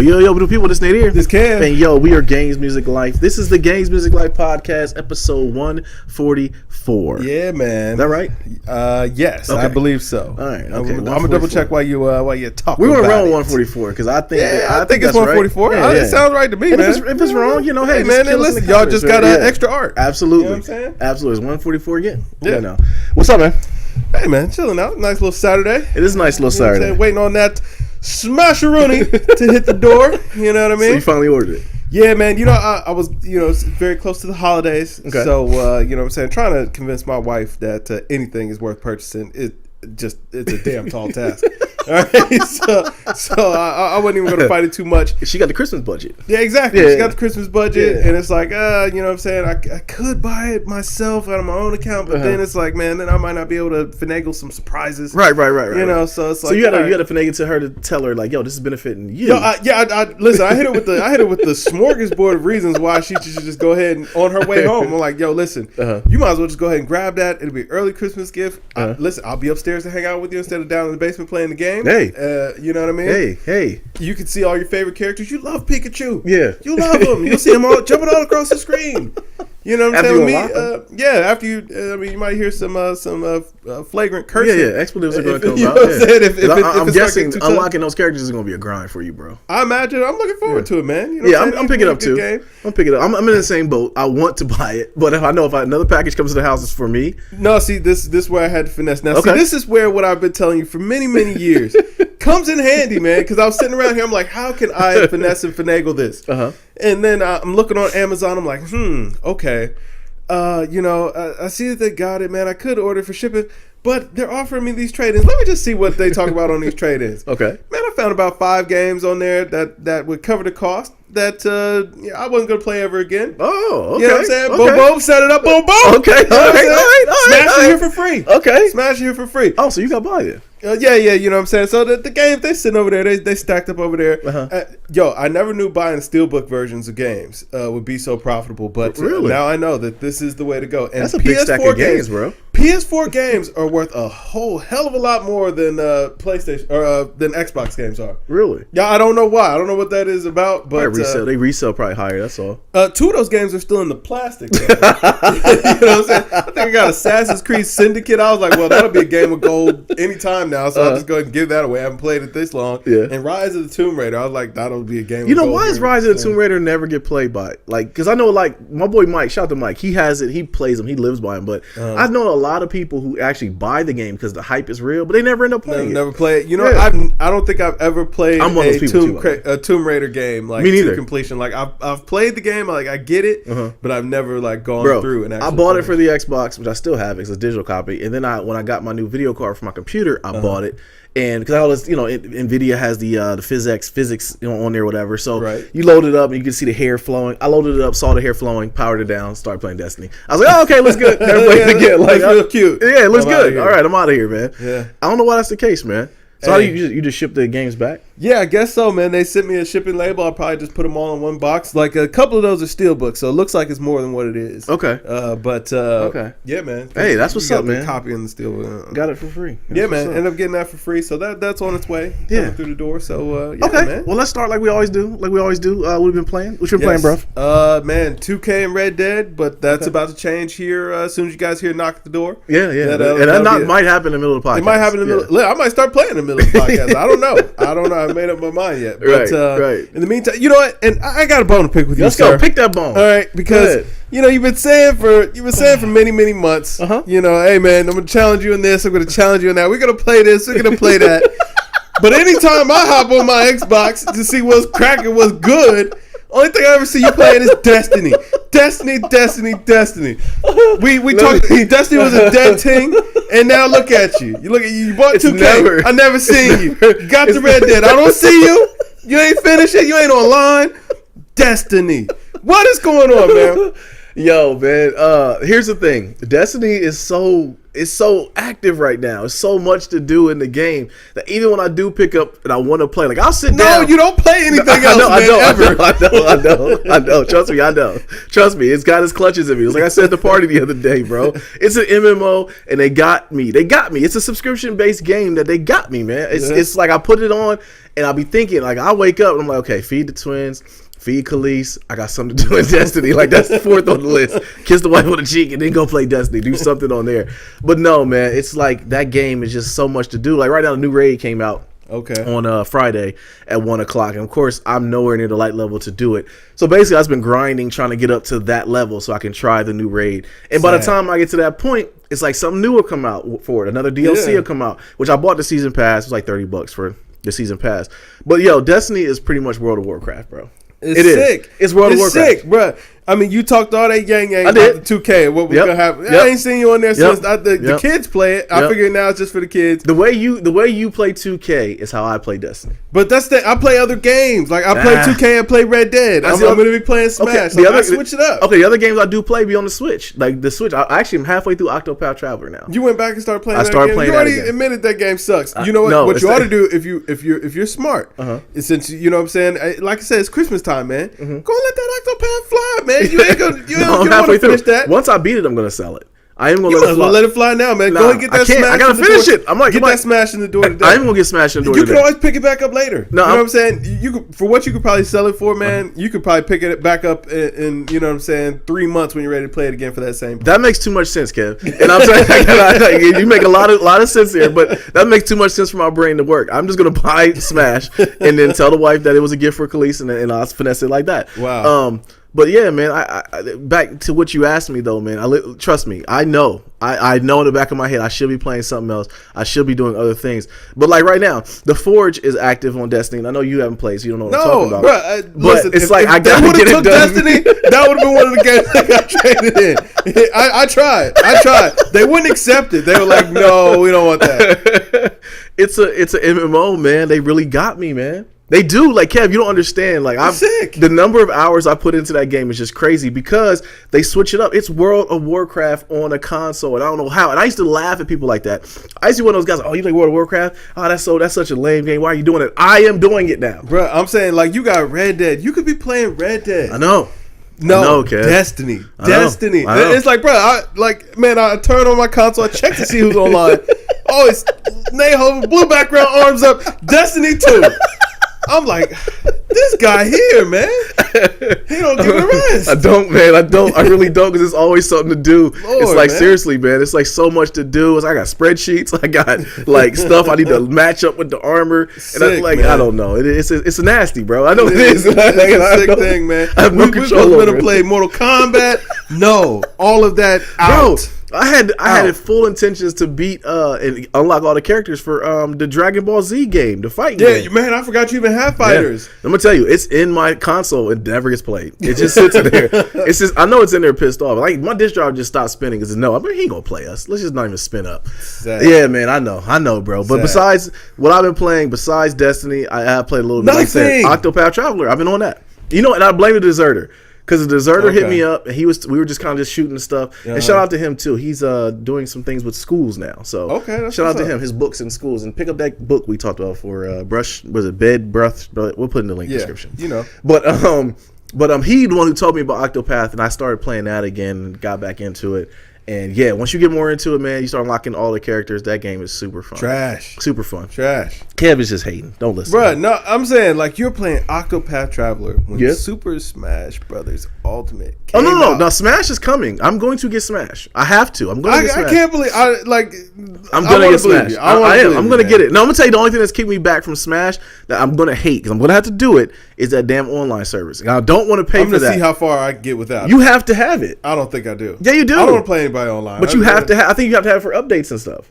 But yo, the people that's not here. This Cam. And yo, we are Games Music Life. This is the Games Music Life podcast, episode 144. Yeah, man. Is that right? Yes, okay. I believe so. All right. Okay. I'm gonna double check while you're talking. We're gonna run 144 because I think it's 144. Right. It sounds right to me, man. If it's wrong, you know, hey man, listen, y'all just got extra art. Absolutely. You know what I'm saying? Absolutely. It's 144 again. Yeah. You know. What's up, man? Hey, man, chilling out. Nice little Saturday. It is a nice little Saturday. Waiting on that smash-a-rooney to hit the door. You know what I mean? So you finally ordered it. Yeah, man. You know, I was, it's very close to the holidays. Okay. So, you know what I'm saying? Trying to convince my wife that anything is worth purchasing. It's a damn tall task. All right, so I wasn't even going to fight it too much. She got the Christmas budget. Yeah, exactly. Yeah. She got the Christmas budget, and it's like, you know what I'm saying? I could buy it myself out of my own account, but then it's like, man, then I might not be able to finagle some surprises. Right. You know, so it's like, so you got to finagle to her to tell her like, yo, this is benefiting you. Listen, I hit it with the smorgasbord of reasons why she should just go ahead and on her way home. I'm like, yo, listen, you might as well just go ahead and grab that. It'll be an early Christmas gift. Listen, I'll be upstairs to hang out with you instead of down in the basement playing the game. Hey. You know what I mean? Hey. You can see all your favorite characters. You love Pikachu. Yeah. You love them. You'll see them all jumping all across the screen. You know what I'm saying? After you, you might hear some flagrant cursing. Yeah, expletives are going to come out. You know what I'm saying? I'm guessing unlocking those characters is going to be a grind for you, bro. I imagine. I'm looking forward to it, man. You know I'm picking it up too. Game. I'm picking it up. I'm in the same boat. I want to buy it, but if another package comes to the house, it's for me. No, see, this is where I had to finesse. Now, see, this is where what I've been telling you for many, many years comes in handy, man, because I was sitting around here, I'm like, how can I finesse and finagle this? And then I'm looking on Amazon, I'm like, okay. I see that they got it, man. I could order for shipping, but they're offering me these trade-ins. Let me just see what they talk about on these trade-ins. Okay. Man, I found about 5 games on there that would cover the cost that I wasn't going to play ever again. Oh, okay. You know what I'm saying? Okay. Boom, set it up, boom, boom. Okay. You know all right. Smash it here for free. Okay. Smash it here for free. Oh, so you got buy it. Yeah, you know what I'm saying? So the games, they sitting over there, they stacked up over there. I never knew buying steelbook versions of games would be so profitable, but really? Now I know that this is the way to go. And that's a big stack of games, bro. PS4 games are worth a whole hell of a lot more than PlayStation or than Xbox games are. Really? Yeah, I don't know why. I don't know what that is about, but they resell probably higher. That's all. 2 of those games are still in the plastic. You know what I'm saying? I think I got Assassin's Creed Syndicate. I was like, well, that'll be a game of gold anytime now, so I'll just go ahead and give that away. I haven't played it this long. Yeah. And Rise of the Tomb Raider, I was like, that'll be a game. You know, why is Rise of the Tomb Raider never get played by? Like, because I know, like, my boy Mike, shout out to Mike, he has it, he plays them, he lives by them, but I know a lot of people who actually buy the game because the hype is real, but they never end up playing it. Never play it. You know, I don't think I've ever played a Tomb Raider game like to completion. Like, I've played the game, like I get it, but I've never like gone through and actually. I bought it for the Xbox, which I still have. It's a digital copy, and then when I got my new video card for my computer, I bought it. And because all this, NVIDIA has the physics, on there, whatever. So you load it up and you can see the hair flowing. I loaded it up, saw the hair flowing, powered it down, started playing Destiny. I was like, oh, okay, looks good. Never played it again. Like, real cute. Yeah, it looks good. All right, I'm out of here, man. Yeah. I don't know why that's the case, man. So how do you just ship the games back? Yeah, I guess so, man. They sent me a shipping label. I'll probably just put them all in one box. Like a couple of those are steelbooks, so it looks like it's more than what it is. Okay. Okay. Yeah, man. Hey, that's what's up, man. Copy in the steelbook. Got it for free. Yeah, man. Ended up getting that for free, so that's on its way. Coming through the door. So okay, man. Well, let's start like we always do. What have you been playing? What you been playing, bro? Man, 2K and Red Dead, but that's about to change here as soon as you guys hear knock at the door. Yeah. That might happen in the middle of the podcast. It might happen in the middle. I might start playing in the middle of the podcast. I don't know. I haven't made up my mind yet. But in the meantime, you know what? And I got a bone to pick with you. Let's go. Pick that bone. All right, because you've been saying for many, many months. Hey man, I'm gonna challenge you in this. I'm gonna challenge you in that. We're gonna play this. We're gonna play that. But anytime I hop on my Xbox to see what's cracking, what's good, only thing I ever see you playing is Destiny. Destiny. We talked. Destiny was a dead thing, and now look at you. You bought 2K. I never seen you. You got the Red Dead. I don't see you. You ain't finished it. You ain't online. Destiny. What is going on, man? Yo, man. Here's the thing. Destiny is so active right now. It's so much to do in the game that even when I do pick up and I want to play, like I'll sit down. No, you don't play anything else, I know. Trust me, I know. Trust me, it's got its clutches in me. It's like I said at the party the other day, bro. It's an MMO, and they got me. It's a subscription-based game that they got me, man. It's like I put it on, and I'll be thinking, like I wake up, and I'm like, okay, feed the twins. Feed Khalees. I got something to do in Destiny. Like that's the fourth on the list. Kiss the wife on the cheek and then go play Destiny. Do something on there. But no, man, it's like that game is just so much to do. Like right now, the new raid came out. Okay. On Friday at 1:00, and of course I'm nowhere near the light level to do it. So basically, I've been grinding trying to get up to that level so I can try the new raid. And by the time I get to that point, it's like something new will come out for it. Another DLC will come out, which I bought the season pass. It was like $30 for the season pass. But yo, Destiny is pretty much World of Warcraft, bro. It's sick. It's World of Warcraft. It's sick, bro. I mean, you talked all that yang about the 2K. What we're gonna have? I ain't seen you on there since the kids play it. I figured now it's just for the kids. The way you play 2K is how I play Destiny. But that's I play other games. Like I play 2K and play Red Dead. I'm gonna be playing Smash. Okay, I switch it up. Okay, the other games I do play be on the Switch. Like the Switch. I actually am halfway through Octopath Traveler now. You went back and started playing. You already admitted that game sucks. You know what? No, what you ought to do if you're smart, is since you know what I'm saying. Like I said, it's Christmas time, man. Go and let that Octopath fly, man. You ain't gonna. You don't want to finish that. Once I beat it, I'm gonna sell it. I am gonna let it fly now, man. Go and get that smash. I gotta finish it. I'm like, get that smash in the door today. I am gonna get smashed in the door today. You can always pick it back up later. No, you know what I'm saying? You could, for what you could probably sell it for, man. You could probably pick it back up in you know what I'm saying, 3 months when you're ready to play it again for that same. That makes too much sense, Kev. And I'm saying you make a lot of sense here, but that makes too much sense for my brain to work. I'm just gonna buy Smash and then tell the wife that it was a gift for Khalees, and I'll finesse it like that. Wow. But yeah, man, I back to what you asked me though, man. Trust me, I know in the back of my head I should be playing something else. I should be doing other things. But like right now, the Forge is active on Destiny. And I know you haven't played, so you don't know what I'm talking about. But listen, it's like I gotta get it done. Destiny, that would have been one of the games I got traded in. I tried. They wouldn't accept it. They were like, no, we don't want that. It's an MMO, man. They really got me, man. They do. Like, Kev, you don't understand. Like, the number of hours I put into that game is just crazy because they switch it up. It's World of Warcraft on a console, and I don't know how. And I used to laugh at people like that. I used to be one of those guys, oh, you play World of Warcraft? Oh, that's such a lame game. Why are you doing it? I am doing it now. Bro, I'm saying, like, you got Red Dead. You could be playing Red Dead. I know. No, Destiny. Destiny. I know. It's like, bro, I turn on my console, I check to see who's online. Oh, it's Hovs, blue background, arms up, Destiny 2. I'm like, this guy here, man. He don't give it a rest. I don't, man. I really don't, because it's always something to do. Lord, it's like, man. Seriously, man. It's like so much to do. I got spreadsheets. I got like stuff I need to match up with the armor. Sick, and I don't know. It's nasty, bro. I know it is. It's a sick thing, man. I have no control over it. We're going to play Mortal Kombat. No, all of that out. Bro, I had full intentions to beat and unlock all the characters for the Dragon Ball Z game, the fighting game. Yeah, man, I forgot you even have fighters. Yeah. I'm gonna tell you, it's in my console and never gets played. It just sits in there. It's just, I know it's in there pissed off. Like my disk drive just stopped spinning because he ain't gonna play us. Let's just not even spin up. Exactly. Yeah, man, I know, bro. But besides what I've been playing, besides Destiny, I have played a little bit. Like I said, Octopath Traveler. I've been on that. You know, and I blame the Deserter. Because the Deserter hit me up, and we were just kind of just shooting stuff. And shout out to him too. He's doing some things with schools now. So shout out to him. His books in schools, and pick up that book we talked about for bed breath. We'll put in the link description. You know, but he the one who told me about Octopath, and I started playing that again and got back into it. And yeah, once you get more into it, man, you start unlocking all the characters. That game is super fun. Super fun. Kev is just hating. Don't listen. Bro, no, I'm saying like you're playing Octopath Traveler when Super Smash Brothers Ultimate came out. No, Smash is coming. I'm going to get Smash. I have to. I'm going to get Smash. I can't believe I'm going to get Smash. I am. I'm going to get it. No, I'm going to tell you the only thing that's keeping me back from Smash that I'm going to hate, because I'm going to have to do it, is that damn online service. And I don't want to pay for that. I'm going to see how far I can get without it. You have to have it. I don't think I do. Yeah, you do. I don't want to play anybody online. But you have to have. I think you have to have it for updates and stuff.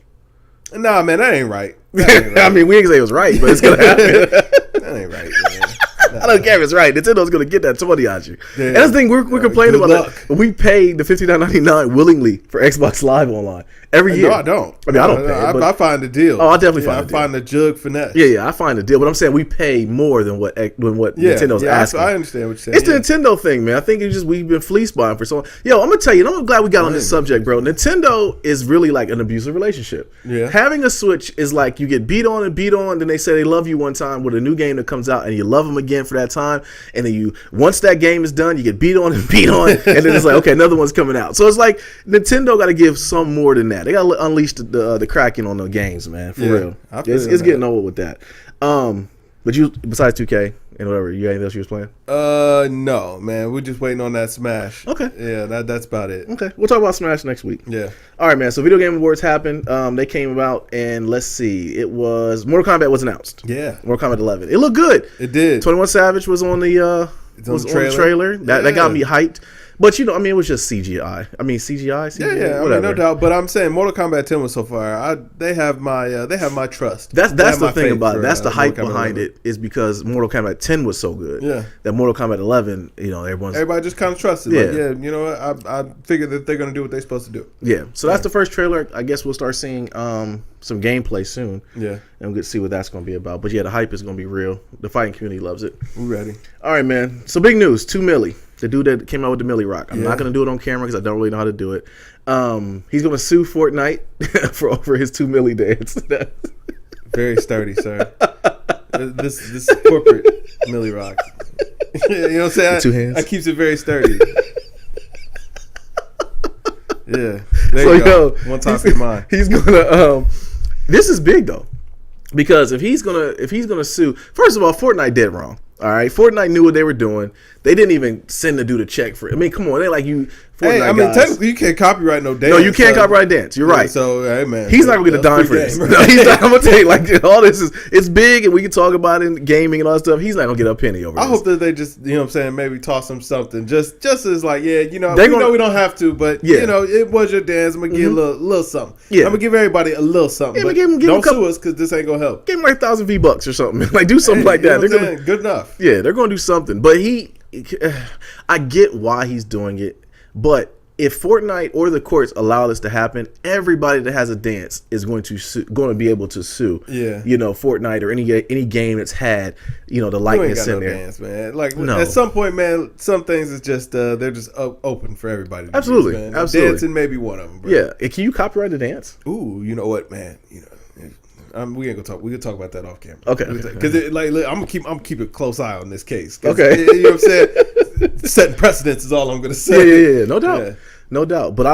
Nah, man, that ain't right. I mean, we ain't say it was right, but it's gonna happen. That ain't right, man. I don't care if it's right. Nintendo's gonna get that 20 on you. Yeah. And that's the thing, we're complaining about that. We paid the $59.99 willingly for Xbox Live Online, every year. No, I don't. I mean, I don't pay. I find the deal. Oh, I definitely find the deal. I find the jug finesse. Yeah, I find the deal. But I'm saying we pay more than what Nintendo's asking. I understand what you're saying. It's the Nintendo thing, man. I think we've been fleeced by them for so long. Yo, I'm gonna tell you, and I'm glad we got on this subject, bro. Nintendo is really like an abusive relationship. Yeah. Having a Switch is like you get beat on, then they say they love you one time with a new game that comes out, and you love them again for that time, and then once that game is done, you get beat on, and then it's like, okay, another one's coming out. So it's like Nintendo got to give some more than that. They got to unleash the Kraken on the games, man, for real. It's getting old with that. But you, besides 2K and whatever, you got anything else you was playing? No, man. We're just waiting on that Smash. Okay. Yeah, that's about it. Okay. We'll talk about Smash next week. Yeah. All right, man. So Video Game Awards happened. They came about, and let's see. It was Mortal Kombat was announced. Yeah. Mortal Kombat 11. It looked good. It did. 21 Savage was on the trailer. That got me hyped. But it was just CGI. CGI. Yeah, whatever. no doubt. But I'm saying Mortal Kombat 10 was so far. They have my trust. That's the thing about it. That's the hype behind it, is because Mortal Kombat 10 was so good. Yeah. That Mortal Kombat 11, everybody just kind of trusted. Yeah. Like, you know what? I figured that they're going to do what they're supposed to do. Yeah. So that's the first trailer. I guess we'll start seeing some gameplay soon. Yeah. And we'll get to see what that's going to be about. But yeah, the hype is going to be real. The fighting community loves it. We're ready. All right, man. So big news. 2 Milli. The dude that came out with the Milli Rock. I'm not going to do it on camera because I don't really know how to do it. He's going to sue Fortnite for his 2 Milli dance. Very sturdy, sir. This corporate Milli Rock. You know what I'm saying? 2 hands. I keeps it very sturdy. Yeah. There you go. One time for your mind. He's gonna. This is big though, because if he's gonna sue, first of all, Fortnite did wrong. All right, Fortnite knew what they were doing. They didn't even send the dude a check for it. Come on, they like you. Fortnite guys. Technically, you can't copyright no dance. No, you can't copyright dance. You're right. So, hey, man, he's not gonna get a dime for this. No, he's not. I'm gonna tell you, all this it's big, and we can talk about it in gaming and all that stuff. He's not gonna get a penny over. I hope that they just, what I'm saying, maybe toss him something, just as like, we know we don't have to, but it was your dance. I'm gonna give you a little something. Yeah, I'm gonna give everybody a little something. But don't sue us because this ain't gonna help. Give him like 1,000 V-Bucks or something. Like do something like that. They're good enough. Yeah, they're gonna do something. But I get why he's doing it, but if Fortnite or the courts allow this to happen, everybody that has a dance is going to be able to sue. Yeah, Fortnite or any game that's had the likeness in there. Dance, man. Like at some point, man, some things is just they're just open for everybody. To absolutely, use, man. Absolutely. Dancing may be one of them. Bro. Yeah, can you copyright a dance? Ooh, you know what, man? We ain't gonna talk. We can talk about that off camera. Okay. Because I'm gonna keep a close eye on this case. Okay. You know what I'm saying? Setting precedents is all I'm gonna say. Yeah. No doubt. Yeah. No doubt. But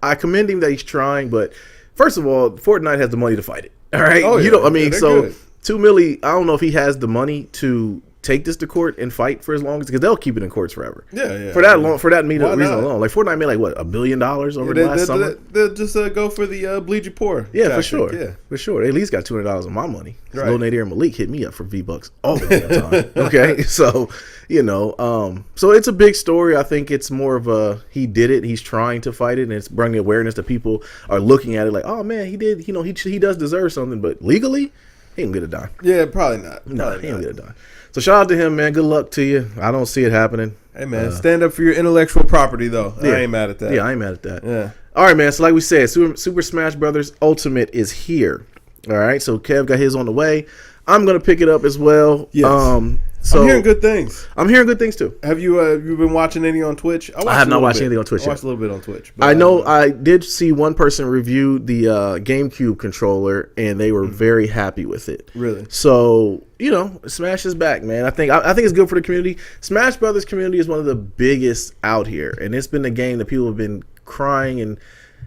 I commend him that he's trying. But first of all, Fortnite has the money to fight it. All right. Oh, yeah. So good. 2 Milli. I don't know if he has the money to take this to court and fight for as long as, because they'll keep it in courts forever. Yeah. For that reason alone, like Fortnite made like what $1 billion over the last summer. They'll just go for the bleed you poor. Yeah, tactic. for sure. Yeah, for sure. They at least got $200 of my money. Right. Lil Nadir and Malik hit me up for V-Bucks all the time. Okay, so so it's a big story. I think it's more of he did it. He's trying to fight it, and it's bringing awareness that people are looking at it like, oh man, he did. He does deserve something, but legally, he ain't get a dime. Yeah, probably not. No, he ain't get a dime. So shout out to him, man. Good luck to you. I don't see it happening. Hey, man, stand up for your intellectual property, though. Yeah. I ain't mad at that. Yeah, I ain't mad at that. Yeah. All right, man. So like we said, Super Smash Brothers Ultimate is here. All right. So Kev got his on the way. I'm gonna pick it up as well. Yes. So I'm hearing good things. I'm hearing good things too. Have you been watching any on Twitch? I have not watched anything on Twitch yet. I watched a little bit on Twitch. I know I did see one person review the GameCube controller, and they were very happy with it. Really? So Smash is back, man. I think it's good for the community. Smash Brothers community is one of the biggest out here, and it's been a game that people have been crying and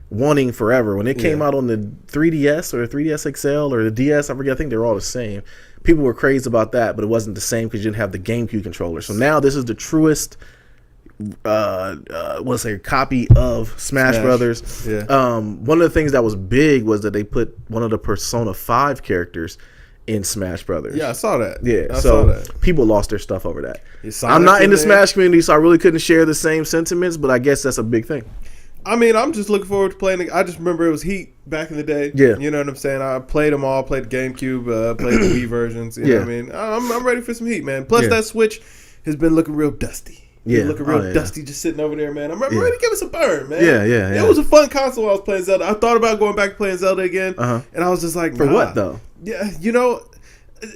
wanting forever. When it came out on the 3DS or 3DS XL or the DS, I forget. I think they're all the same. People were crazy about that, but it wasn't the same because you didn't have the GameCube controller. So now this is the truest, copy of Smash Brothers. Yeah. One of the things that was big was that they put one of the Persona 5 characters in Smash Brothers. Yeah, I saw that. Yeah, I saw that. People lost their stuff over that. I'm not in the Smash community, so I really couldn't share the same sentiments, but I guess that's a big thing. I mean, I'm just looking forward to playing it. I just remember it was Heat back in the day. Yeah. You know what I'm saying? I played them all, played the GameCube, played the Wii versions. You know what I mean? I'm ready for some Heat, man. Plus, that Switch has been looking real dusty. Yeah, looking real dusty, just sitting over there, man. I'm ready to give us a burn, man. Yeah. It was a fun console while I was playing Zelda. I thought about going back to playing Zelda again, and I was just like, for what though? Yeah,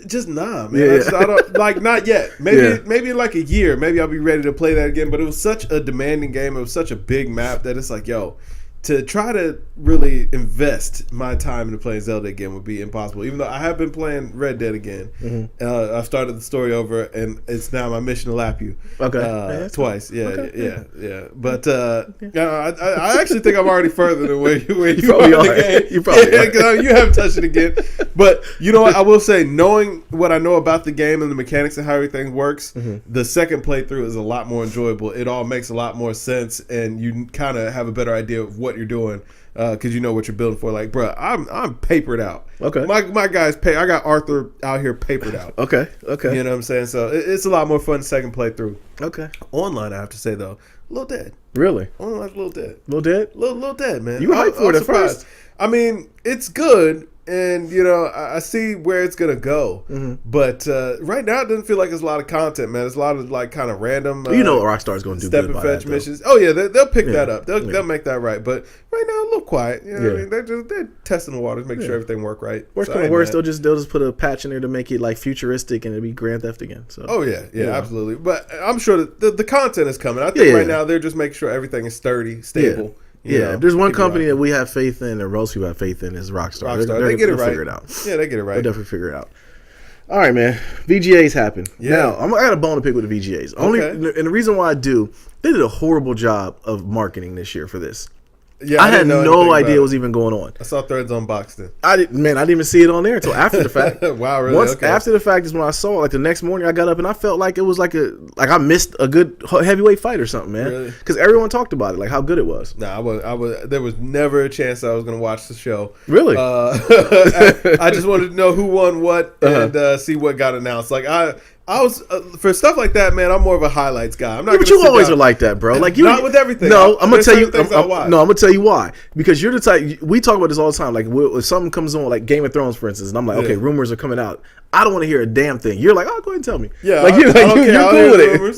just nah, man. I don't like, not yet. Maybe in like a year, maybe I'll be ready to play that again. But it was such a demanding game. It was such a big map that it's like, yo, to try to really invest my time into playing Zelda again would be impossible. Even though I have been playing Red Dead again, I've started the story over, and it's now my mission to lap you. Twice. Yeah. But I actually think I'm already further than where you are in the game. You probably are. You haven't touched it again. But you know what? I will say, knowing what I know about the game and the mechanics and how everything works, the second playthrough is a lot more enjoyable. It all makes a lot more sense, and you kind of have a better idea of what you're doing, because you know what you're building for. Like, bro, I'm papered out. Okay, my guys I got Arthur out here papered out. Okay. You know what I'm saying? So it's a lot more fun second playthrough. Okay. Online, I have to say though, a little dead. Really? Online's a little dead. Little dead? Little dead, man. You were hyped for it at first. I mean, it's good. And, I see where it's going to go. But right now, it doesn't feel like there's a lot of content, man. There's a lot of, like, kind of random... Rockstar's going to do step good and fetch missions. Oh, yeah, they'll pick that up. They'll make that right. But right now, a little quiet. You know what I mean? They're testing the waters, making sure everything work right. Worst come to worst, they'll just put a patch in there to make it, like, futuristic, and it'll be Grand Theft again. So. Oh, yeah, absolutely. But I'm sure that the content is coming. I think right now, they're just making sure everything is sturdy, stable. If there's one company that we have faith in, or most people have faith in, is Rockstar. They get it right. Figure it out. Yeah, they get it right. They'll definitely figure it out. All right, man. VGAs happen. Yeah. Now, I got a bone to pick with the VGAs. And the reason why I do, they did a horrible job of marketing this year for this. Yeah, I had no idea what was even going on. I saw threads on Boxton. I didn't even see it on there until after the fact. Wow, really? After the fact is when I saw it. Like the next morning, I got up and I felt like it was like I missed a good heavyweight fight or something, man. Because everyone talked about it, like how good it was. Nah, I was. There was never a chance I was going to watch the show. Really? I just wanted to know who won what and see what got announced. Like I was for stuff like that, man. I'm more of a highlights guy. I'm not. But you always are like that, bro. Like you, not with everything. No, I'm gonna tell you. I'm gonna tell you why. Because you're the type. We talk about this all the time. Like if something comes on, like Game of Thrones, for instance, and I'm like, okay, rumors are coming out. I don't want to hear a damn thing. You're like, oh, go ahead and tell me. Yeah, like you're cool with it. Rumors.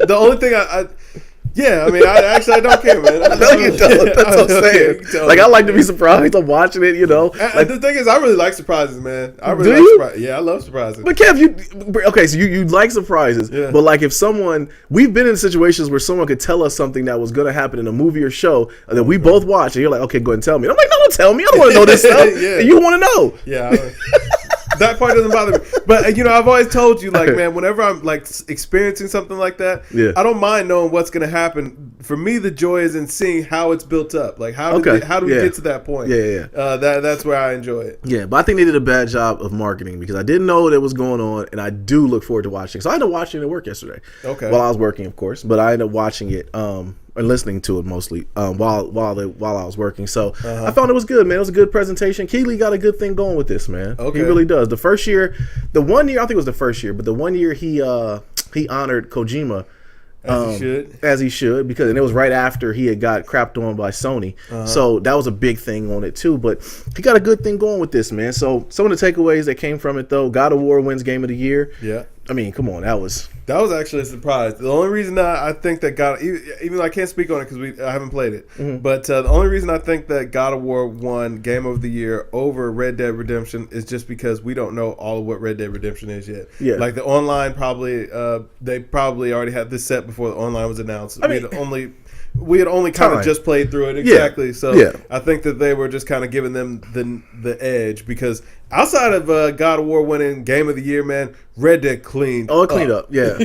The only thing I mean, I don't care, man. I know you don't. That's what I'm saying. Like, I like to be surprised. I'm watching it, Like, the thing is, I really like surprises, man. I really like surprises. Yeah, I love surprises. But Kev, so you like surprises. Yeah. But like, if we've been in situations where someone could tell us something that was going to happen in a movie or show that we both watch, and you're like, okay, go ahead and tell me. And I'm like, no, don't tell me. I don't want to know this stuff. And you want to know. Yeah. That part doesn't bother me. But, I've always told you, like, man, whenever I'm, like, experiencing something like that, I don't mind knowing what's going to happen. For me, the joy is in seeing how it's built up. Like, how do we get to that point? That's where I enjoy it. Yeah, but I think they did a bad job of marketing because I didn't know what was going on, and I do look forward to watching. So I ended up watching it at work yesterday. Okay. While I was working, of course. But I ended up watching it or listening to it mostly while I was working. So I found it was good, man. It was a good presentation. Keeley got a good thing going with this, man. Okay. He really does. The 1 year, I think it was the first year, but the 1 year he honored Kojima. As he should, because it was right after he had got crapped on by Sony. So that was a big thing on it too. But he got a good thing going with this, man. So some of the takeaways that came from it, though, God of War wins Game of the Year. Yeah. I mean, come on, that was actually a surprise. The only reason I think that even though I can't speak on it because I haven't played it, but the only reason I think that God of War won Game of the Year over Red Dead Redemption is just because we don't know all of what Red Dead Redemption is yet. Yeah, like the online they probably already had this set before the online was announced. We had only kind of just played through it. Exactly. So I think that they were just kind of giving them the edge because outside of God of War winning Game of the Year, man, Red Dead cleaned up. Yeah.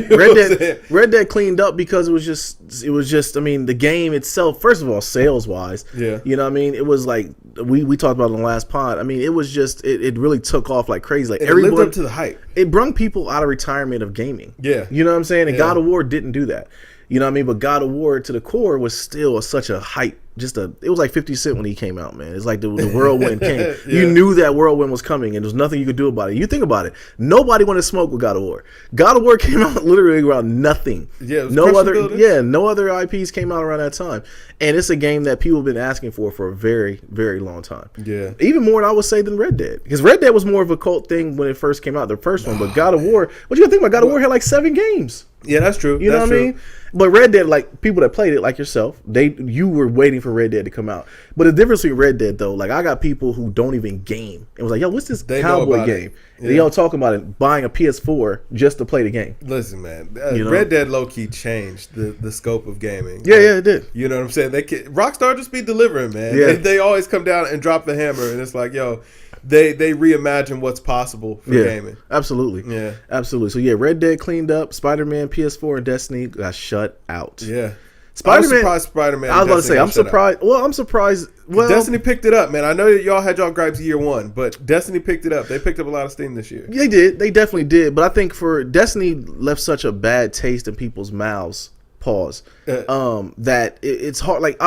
Red Dead cleaned up because it was just I mean, the game itself, first of all, sales wise, you know what I mean? It was like we talked about it on the last pod. I mean, it was just it really took off like crazy. Like everyone lived up to the hype. It brung people out of retirement of gaming. Yeah. You know what I'm saying? And God of War didn't do that. You know what I mean? But God of War to the core was still such a hype. It was like 50 Cent when he came out, man. It's like the whirlwind came. You knew that whirlwind was coming, and there's nothing you could do about it. You think about it. Nobody wanted to smoke with God of War. God of War came out literally around nothing. Yeah, no other IPs came out around that time. And it's a game that people have been asking for a very, very long time. Yeah. Even more, I would say, than Red Dead. Because Red Dead was more of a cult thing when it first came out, the first one. But God of War, what you gotta think about? God of War had like 7 games. Yeah, that's true. You know what I mean? But Red Dead, like people that played it, like yourself, you were waiting for Red Dead to come out. But the difference between Red Dead, though, like I got people who don't even game. It was like, yo, what's this cowboy game? Yeah. They all talking about it, buying a PS4 just to play the game. Listen, man, Red Dead low key changed the scope of gaming. Yeah, yeah, it did. You know what I'm saying? Rockstar just be delivering, man. Yeah. They always come down and drop the hammer, and it's like, yo. They reimagine what's possible for gaming. Absolutely. Yeah. Absolutely. So yeah, Red Dead cleaned up. Spider-Man, PS4, and Destiny got shut out. Yeah. Spider-Man, I was surprised Spider-Man. I was about to say, I'm surprised. Well, I'm surprised. Well, Destiny picked it up, man. I know y'all had y'all gripes year one, but Destiny picked it up. They picked up a lot of steam this year. They did. They definitely did. But I think for Destiny left such a bad taste in people's mouths. Pause. That it's hard. Like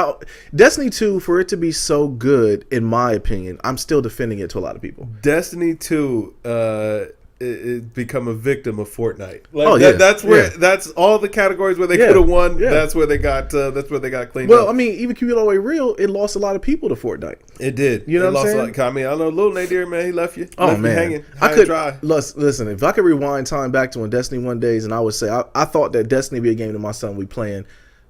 Destiny 2, for it to be so good, in my opinion, I'm still defending it to a lot of people. Destiny 2 it become a victim of Fortnite. Like, that's where that's all the categories where they could have won. Yeah. That's where they got cleaned up. Well, I mean, even keep it all the way real, it lost a lot of people to Fortnite. It did. You know what I'm saying? I mean, I know Lil Nadir, man, he left you. Oh, left man, you hanging. I could dry. Listen. If I could rewind time back to when Destiny 1 days, and I would say I thought that Destiny would be a game that my son would be playing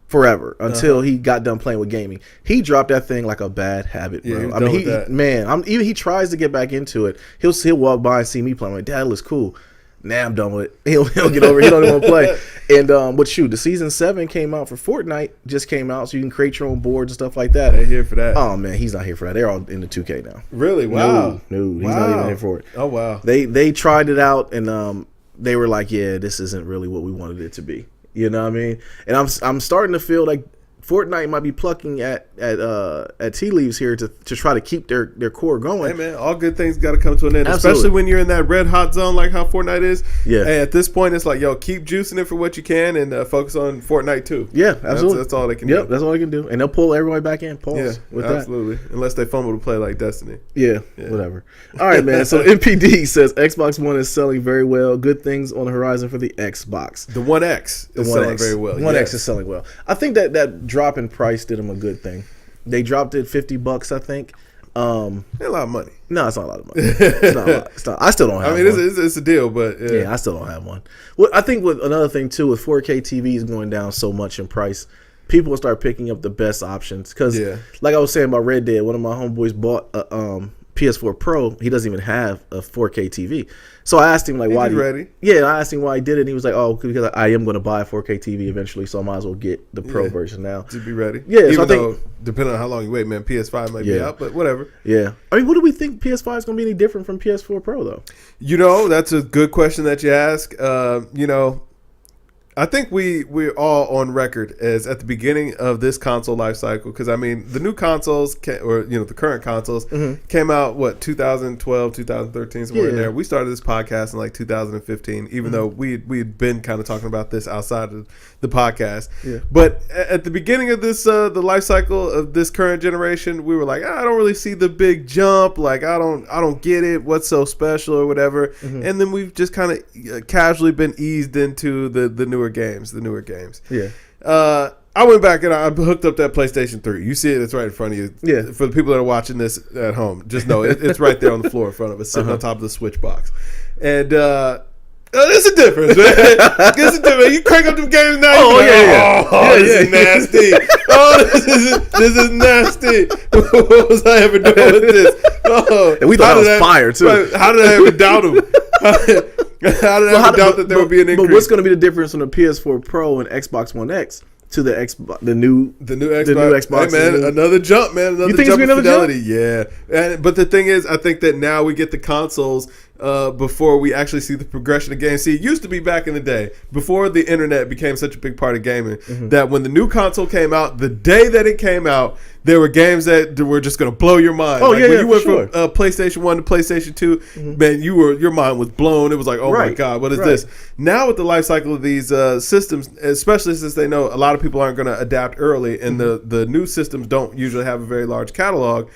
forever until he got done playing with gaming. He dropped that thing like a bad habit, bro. I mean, even he tries to get back into it. He'll walk by and see me playing. I'm like, Dad, it looks cool. Nah, I'm done with it. He'll get over it. He don't even want to play. And but shoot, the season 7 came out for Fortnite. Just came out, so you can create your own boards and stuff like that. They're here for that. Oh man, he's not here for that. They're all in the 2K now. Really? Wow. No, he's not even here for it. Oh wow. They tried it out and they were like, yeah, this isn't really what we wanted it to be. You know what I mean? And I'm starting to feel like Fortnite might be plucking at tea leaves here to try to keep their core going. Hey man, all good things got to come to an end, Absolutely. Especially when you're in that red hot zone like how Fortnite is. Yeah. Hey, at this point, it's like, yo, keep juicing it for what you can and focus on Fortnite too. Yeah, absolutely. That's all they can do. Yep, that's all they can do, and they'll pull everybody back in. Absolutely. Unless they fumble to play like Destiny. Yeah, whatever. All right, man. So MPD says Xbox One is selling very well. Good things on the horizon for the Xbox. The One X is selling very well. One X is selling well. I think that drop in price did them a good thing. They dropped it $50, I think. A lot of money. No, it's not a lot of money. It's not a lot. It's not. I still don't have one. I mean, it's a deal, but yeah, I still don't have one. Well, I think with another thing too, with 4K TVs going down so much in price, people will start picking up the best options. Because, like I was saying about Red Dead, one of my homeboys bought a PS4 Pro. He doesn't even have a 4K TV. So I asked him like, why? I asked him why he did it. And he was like, oh, because I am going to buy a 4K TV eventually, so I might as well get the Pro version now to be ready. Yeah, even so though depending on how long you wait, man, PS5 might be out, but whatever. Yeah, I mean, what do we think PS5 is going to be any different from PS4 Pro though? You know, that's a good question that you ask. I think we're all on record as at the beginning of this console life cycle, because I mean the new consoles the current consoles came out 2012, 2013, somewhere in there. We started this podcast in like 2015, even though we had been kind of talking about this outside of the podcast. Yeah. But at the beginning of this the life cycle of this current generation, we were like, I don't really see the big jump. Like I don't get it. What's so special or whatever. And then we've just kind of casually been eased into the newer games. Yeah. I went back and I hooked up that PlayStation 3. You see it, it's right in front of you. Yeah. For the people that are watching this at home, just know it's right there on the floor in front of us, sitting on top of the Switch box. And there's a difference, man. There's a difference. You crank up them games now. This is nasty. This is nasty. What was I ever doing with this? And we thought it was fire too. How did I ever doubt him? How did I doubt that there would be an increase? But what's going to be the difference from the PS4 Pro and Xbox One X to the new Xbox? Hey man, another jump, man. Another jump in fidelity. Yeah. But the thing is, I think that now we get the consoles before we actually see the progression of games. See, it used to be back in the day, before the internet became such a big part of gaming, that when the new console came out, the day that it came out, there were games that were just going to blow your mind. Oh, like when you went from PlayStation 1 to PlayStation 2, man, your mind was blown. It was like, oh my God, what is this? Now with the life cycle of these systems, especially since they know a lot of people aren't going to adapt early, and the new systems don't usually have a very large catalog,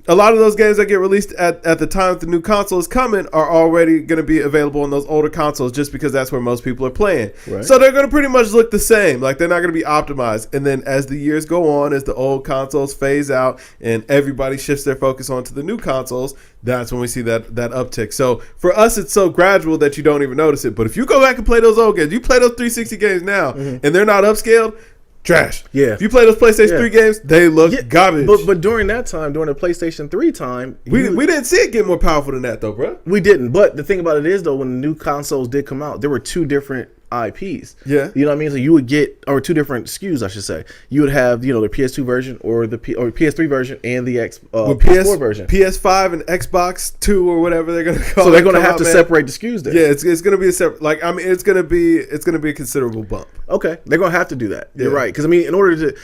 a lot of those games that get released at the time that the new console is coming are already going to be available on those older consoles just because that's where most people are playing. Right. So they're going to pretty much look the same. Like, they're not going to be optimized. And then as the years go on, as the old consoles phase out and everybody shifts their focus onto the new consoles, that's when we see that uptick. So for us, it's so gradual that you don't even notice it. But if you go back and play those old games, you play those 360 games now, and they're not upscaled, trash. Yeah. If you play those PlayStation 3 games, they look garbage. But during that time, during the PlayStation 3 time, we didn't see it get more powerful than that, though, bro. We didn't. But the thing about it is, though, when the new consoles did come out, there were two different IPs. Yeah. You know what I mean? So you would get, or two different SKUs, I should say. You would have, the PS2 version or the PS3 version and the PS4 version. PS5 and Xbox 2 or whatever they're going to call it. So they're going to have to separate the SKUs then. Yeah, it's going to be a separate, it's going to be a considerable bump. Okay. They're going to have to do that. Yeah. You're right. Because, in order to,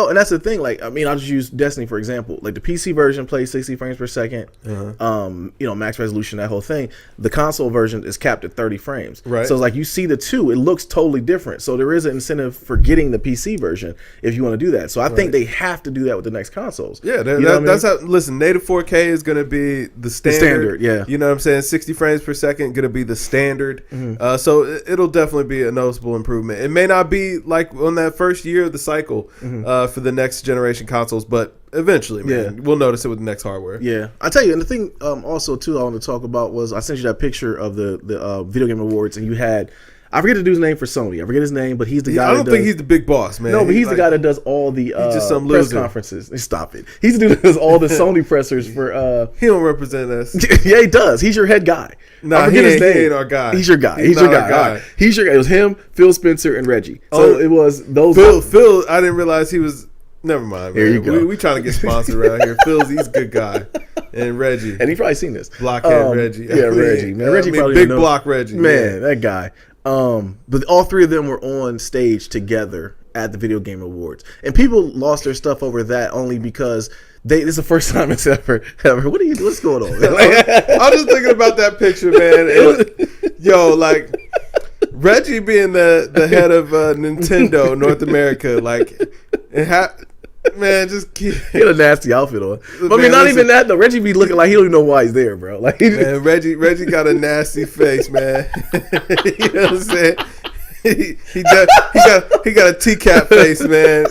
and that's the thing. I'll just use Destiny, for example. Like, the PC version plays 60 frames per second, max resolution, that whole thing. The console version is capped at 30 frames. Right. So it's like, you see the two, it looks totally different. So there is an incentive for getting the PC version if you want to do that. So I think they have to do that with the next consoles. Yeah, that's how. Listen, native 4K is going to be the standard. Yeah, you know what I'm saying. 60 frames per second going to be the standard. So it'll definitely be a noticeable improvement. It may not be like on that first year of the cycle for the next generation consoles, but eventually, man, we'll notice it with the next hardware. Yeah, I tell you, and the thing also too I want to talk about was I sent you that picture of the Video Game Awards, and you had. I forget the dude's name for Sony. I forget his name, but he's the guy. I don't think he's the big boss, man. No, but he's the guy that does all the press conferences. Stop it. He's the dude that does all the Sony pressers for. He don't represent us. Yeah, he does. He's your head guy. Nah, he ain't our guy. He's your guy. He's your guy. Right. He's your guy. It was him, Phil Spencer, and Reggie. So it was those. Phil, I didn't realize he was. Never mind, man. Here you go. We trying to get sponsored around here. He's a good guy. And Reggie. And he probably seen this. Blockhead Reggie. Yeah, Reggie. Man, Reggie probably big block Reggie. Man, that guy. But all three of them were on stage together at the Video Game Awards, and people lost their stuff over that only because this is the first time it's ever. What are you? What's going on, man? I was just thinking about that picture, man. Reggie being the head of Nintendo North America, man, just he had a nasty outfit on. But not even that though. Reggie be looking like he don't even know why he's there, bro. Man, Reggie got a nasty face, man. You know what I'm saying? He got a teacup face, man.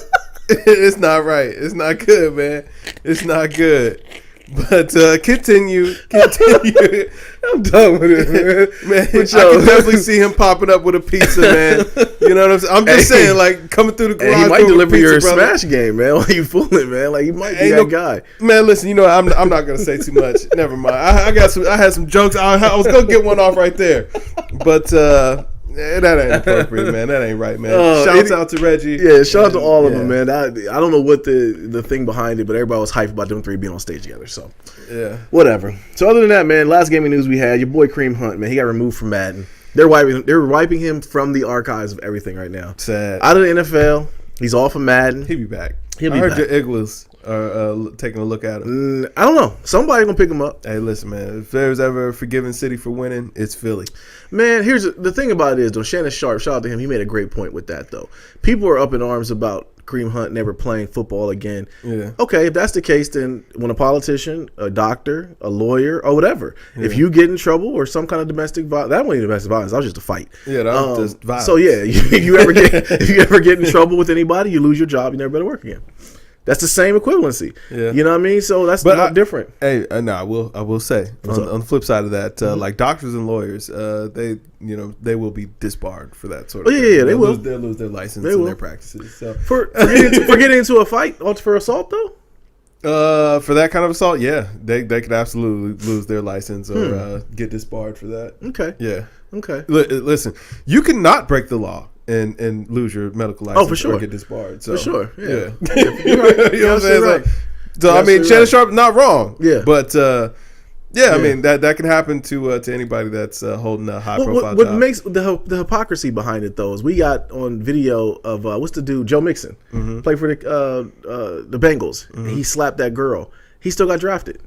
It's not right. It's not good, man. It's not good. But continue. I'm done with it, man. I can definitely see him popping up with a pizza, man. You know what I'm saying? I'm just saying, coming through the garage. He might deliver your Smash game, man. Why you fooling, man? He might be that guy. Man, listen, I'm not gonna say too much. Never mind. I had some jokes. I was gonna get one off right there, but. That ain't appropriate, man. That ain't right, man. Shouts out to Reggie. Yeah, shout out to all of them, man. I don't know what the thing behind it, but everybody was hyped about them three being on stage together. So, yeah, whatever. So, other than that, man, last gaming news we had, your boy Kareem Hunt, man, he got removed from Madden. They're wiping him from the archives of everything right now. Sad. Out of the NFL, he's off of Madden. He'll be back. I heard your Igloos are taking a look at him. I don't know. Somebody gonna pick him up. Hey, listen, man. If there's ever a forgiving city for winning, it's Philly. Man, here's the thing about it is, though, Shannon Sharp, shout out to him. He made a great point with that, though. People are up in arms about Kareem Hunt never playing football again. Yeah. Okay, if that's the case, then when a politician, a doctor, a lawyer, or whatever, if you get in trouble or some kind of domestic violence, that wasn't even domestic violence. That was just a fight. Yeah, that was just violence. So yeah, if you ever get in trouble with anybody, you lose your job. You never better work again. That's the same equivalency. Yeah. You know what I mean? So that's not different. Hey, no, I will say on the flip side of that, like doctors and lawyers, they will be disbarred for that sort of thing. Yeah, they will. They'll lose their license and their practices. So for getting into a fight for assault though? For that kind of assault, yeah, they could absolutely lose their license or get disbarred for that. Okay. Yeah. Okay. Listen, you cannot break the law and lose your medical license for sure. or get disbarred. So, for sure. Yeah. You're right. You know what I'm saying? Right. So I mean, Shannon Sharp not wrong. Yeah. But I mean that can happen to anybody that's holding a high profile what job. Makes the hypocrisy behind it though is we got on video of what's the dude, Joe Mixon, played for the Bengals. He slapped that girl. He still got drafted.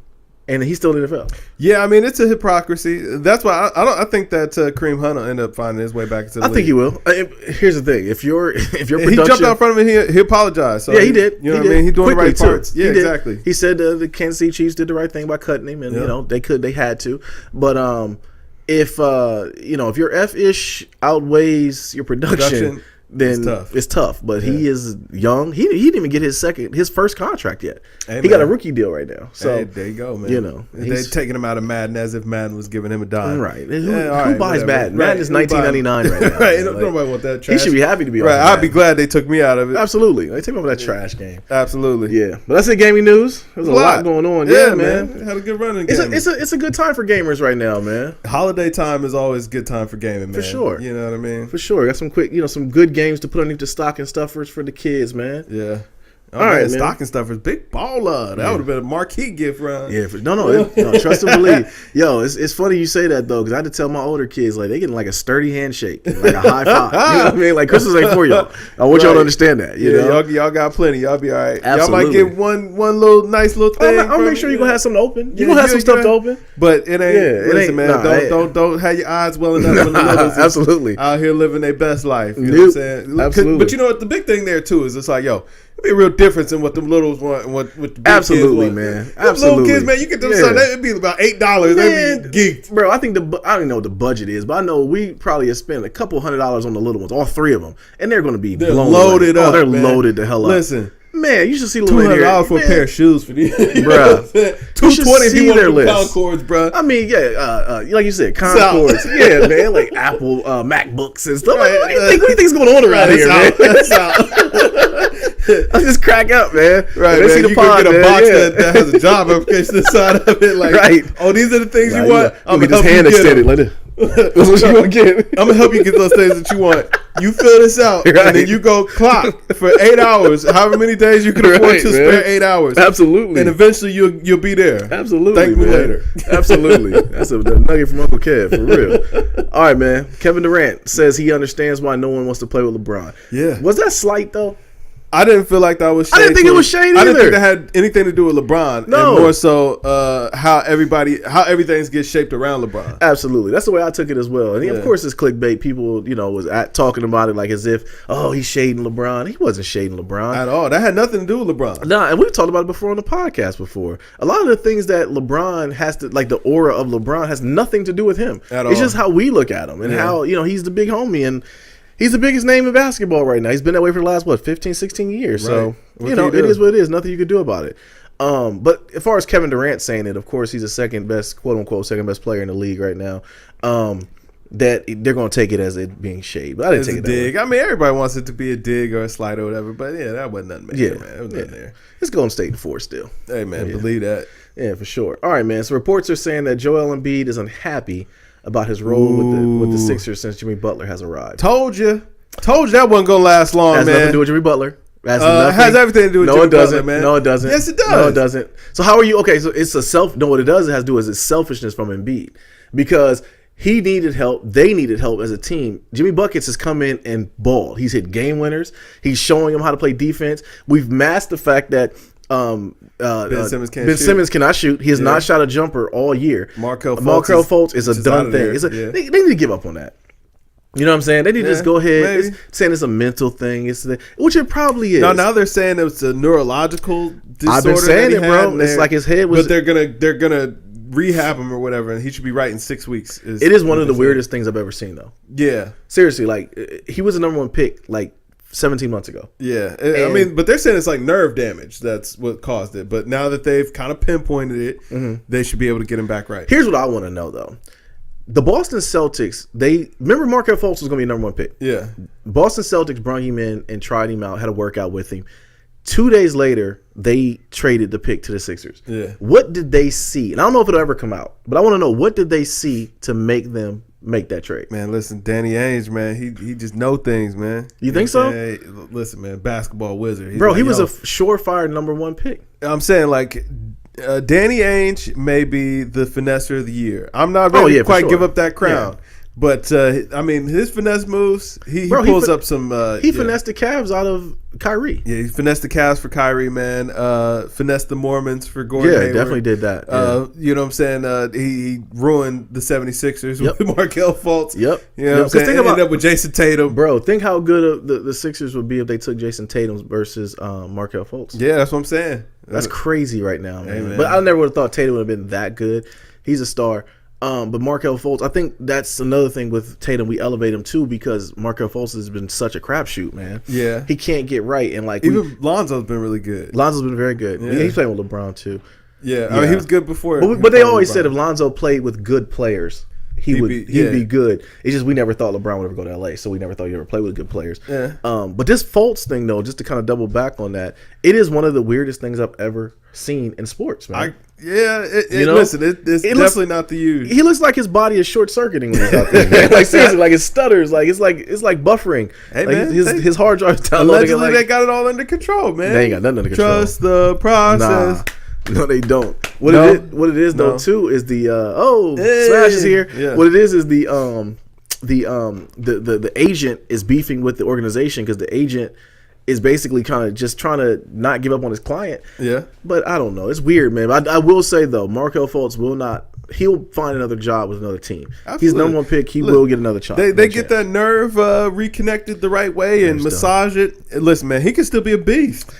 and he's still in the NFL. Yeah, I mean, it's a hypocrisy. That's why I think that Kareem Hunt will end up finding his way back to the league. I think he will. Here's the thing: if your production, he jumped out in front of me, he apologized. So yeah, he did. You know what I mean? He's doing the right parts. Yeah, exactly. He said the Kansas City Chiefs did the right thing by cutting him, and they had to. But if if your F-ish outweighs your production then it's tough. But he is young. He didn't even get his first contract yet. Hey, he got a rookie deal right now. So there you go, man. They're taking him out of Madden as if Madden was giving him a dime. Right. Who buys Madden? Madden is $19.99 right now. Right. Nobody want that trash. He should be happy to be right. I'd be glad they took me out of it. Absolutely. They took me out of that trash game. Absolutely. Yeah. But that's it. Gaming news. There's a lot going on. Yeah, man. Had a good run in gaming. It's a good time for gamers right now, man. Holiday time is always a good time for gaming, man. For sure. You know what I mean? For sure. Got some quick, some good games to put underneath the stocking stuffers for the kids, man. Yeah. All right, man. Stocking stuffers, big baller. That would have been a marquee gift, Ron. Yeah, no, trust and believe. Yo, it's funny you say that though, because I had to tell my older kids they getting like a sturdy handshake, like a high five. You know what I mean? Like Christmas ain't for y'all. I want y'all to understand that. You know? Y'all got plenty. Y'all be all right. Absolutely. Y'all might get one little nice little thing. I'll make sure you're gonna have something to open. You're gonna have some stuff to open, but it ain't. Listen, man, don't have your eyes welling up when the littles absolutely out here living their best life. You know what I'm saying? Absolutely. But you know what? The big thing there too is it's like, yo, it'd be a real difference in what the littles want and what the big absolutely, kids want. Man. Absolutely, Absolutely, little kids, man. You get them something, it'd be about $8. They'd be geeked, bro. I think I don't know what the budget is, but I know we probably have spent a couple $100s on the little ones, all three of them, and they're going to be loaded up. Oh, they're loaded the hell up. Listen. Man, you should see Lil $200 for a pair of shoes for these, bro. $220 if you want the Concords, bro. I mean, like you said, Concords, yeah, man, like Apple MacBooks and stuff. Right. What do you think's going on around here, man? I just crack up, man. Right, they man. see the you pod, can get a box that has a job application inside of it, like, right. Oh, these are the things you want. I'm gonna just hand extended, like this. That's what you want to get. I'm gonna help you get those things that you want. You fill this out, right. And then you go clock for 8 hours. However many days you can afford to spare 8 hours. Absolutely. And eventually you'll be there. Absolutely. Thank me later. Absolutely. That's a nugget from Uncle Kev, for real. All right, man. Kevin Durant says he understands why no one wants to play with LeBron. Yeah. Was that slight though? I didn't feel like that was shade. I didn't think it was shade either. I didn't think that had anything to do with LeBron. No. And more so how everything gets shaped around LeBron. Absolutely. That's the way I took it as well. And of course it's clickbait. People, was talking about it like as if, oh, he's shading LeBron. He wasn't shading LeBron. At all. That had nothing to do with LeBron. Nah, and we've talked about it before on the podcast before. A lot of the things that LeBron has to, like the aura of LeBron has nothing to do with him. At all. It's just how we look at him and how, he's the big homie and he's the biggest name in basketball right now. He's been that way for the last, 15, 16 years. Right. So, it is what it is. Nothing you can do about it. But as far as Kevin Durant saying it, of course, he's the second best, quote unquote, second best player in the league right now. That they're going to take it as it being shade. But I didn't take it that dig. way. I mean, everybody wants it to be a dig or a slight or whatever. But that wasn't nothing, man. Yeah, man. It was nothing there. It's Golden State in 4 still. Hey, man, believe that. Yeah, for sure. All right, man. So reports are saying that Joel Embiid is unhappy about his role with the Sixers since Jimmy Butler has arrived. Told you that wasn't gonna last long, has man. Nothing to do with Jimmy Butler. Has everything to do with Jimmy Butler, man. No, it doesn't. Yes, it does. No, it doesn't. So how are you? Okay, so it's what it does. It has to do is it's selfishness from Embiid because he needed help. They needed help as a team. Jimmy Buckets has come in and balled. He's hit game winners. He's showing them how to play defense. We've masked the fact that Ben Simmons cannot shoot. He has not shot a jumper all year. Markelle Fultz is a done thing. They need to give up on that. You know what I'm saying? They need to just go ahead. It's saying it's a mental thing. Which it probably is. No, now they're saying it's a neurological disorder. I've been saying it, bro. It's like his head was. But they're gonna rehab him or whatever, and he should be right in 6 weeks. It is one of the weirdest things I've ever seen, though. Yeah, seriously, like he was the number 1 pick, like 17 months ago. Yeah, I mean, but they're saying it's like nerve damage. That's what caused it. But now that they've kind of pinpointed it, they should be able to get him back right. Here's what I want to know, though. The Boston Celtics, remember Markelle Fultz was going to be number 1 pick. Yeah. Boston Celtics brought him in and tried him out, had a workout with him. 2 days later, they traded the pick to the Sixers. Yeah. What did they see? And I don't know if it'll ever come out, but I want to know, what did they see to make them make that trade? Man, listen, Danny Ainge, man, he just know things, man. You think so? Hey, listen, man, basketball wizard. He was a surefire number 1 pick. I'm saying, like, Danny Ainge may be the finesser of the year. I'm not ready to quite give up that crown. Yeah. But, I mean, his finesse moves, he pulls up some... he finessed the Cavs out of Kyrie. Yeah, he finessed the Cavs for Kyrie, man. Finessed the Mormons for Gordon Hayward. Definitely did that. You know what I'm saying? He ruined the 76ers with Markelle Fultz. Yep. You know what I'm saying? Ended up with Jason Tatum. Bro, think how good the Sixers would be if they took Jason Tatum versus Markelle Fultz. Yeah, that's what I'm saying. That's crazy right now, man. Hey, man. But I never would have thought Tatum would have been that good. He's a star. But Markelle Fultz, I think that's another thing with Tatum. We elevate him too because Markelle Fultz has been such a crapshoot, man. Yeah, he can't get right, and like even Lonzo's been really good. Lonzo's been very good. Yeah. He's playing with LeBron too. Yeah, I mean he was good before. But they always said if Lonzo played with good players, he'd be good. It's just we never thought LeBron would ever go to LA, so we never thought he'd ever play with good players. Yeah. But this Fultz thing though, just to kind of double back on that, it is one of the weirdest things I've ever seen in sports, man. Listen, it's definitely not the use. He looks like his body is short circuiting when he's out there. Man. Like seriously, like it stutters, like it's like buffering. Hey like man, his hard drive is downloading. Allegedly, they got it all under control, man. They ain't got nothing under control. Trust the process. Nah. No, they don't. What it is though too is the Smash is here. Yeah. What it is the agent is beefing with the organization because the agent is basically kind of just trying to not give up on his client. Yeah. But I don't know. It's weird, man. I will say though, Markelle Fultz will not. He'll find another job with another team. Absolutely. He's number one pick. He will get another chance. They get that nerve reconnected the right way and massage it. And listen, man, he can still be a beast.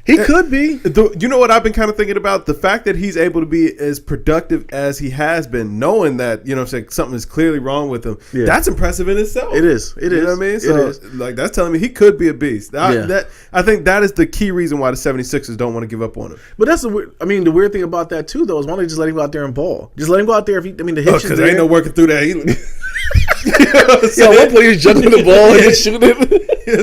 He could be. You know what I've been kind of thinking about? The fact that he's able to be as productive as he has been, knowing that, you know what I'm saying, something is clearly wrong with him. Yeah. That's impressive in itself. It is. You know what I mean? So, like, that's telling me he could be a beast. I think that is the key reason why the 76ers don't want to give up on him. But that's the weird thing about that, too, though, is why don't they just let him go out there and ball? Just let him go out there. The hitch is there. Because ain't no working through that. Yeah, one player juggling the ball and just shooting it. He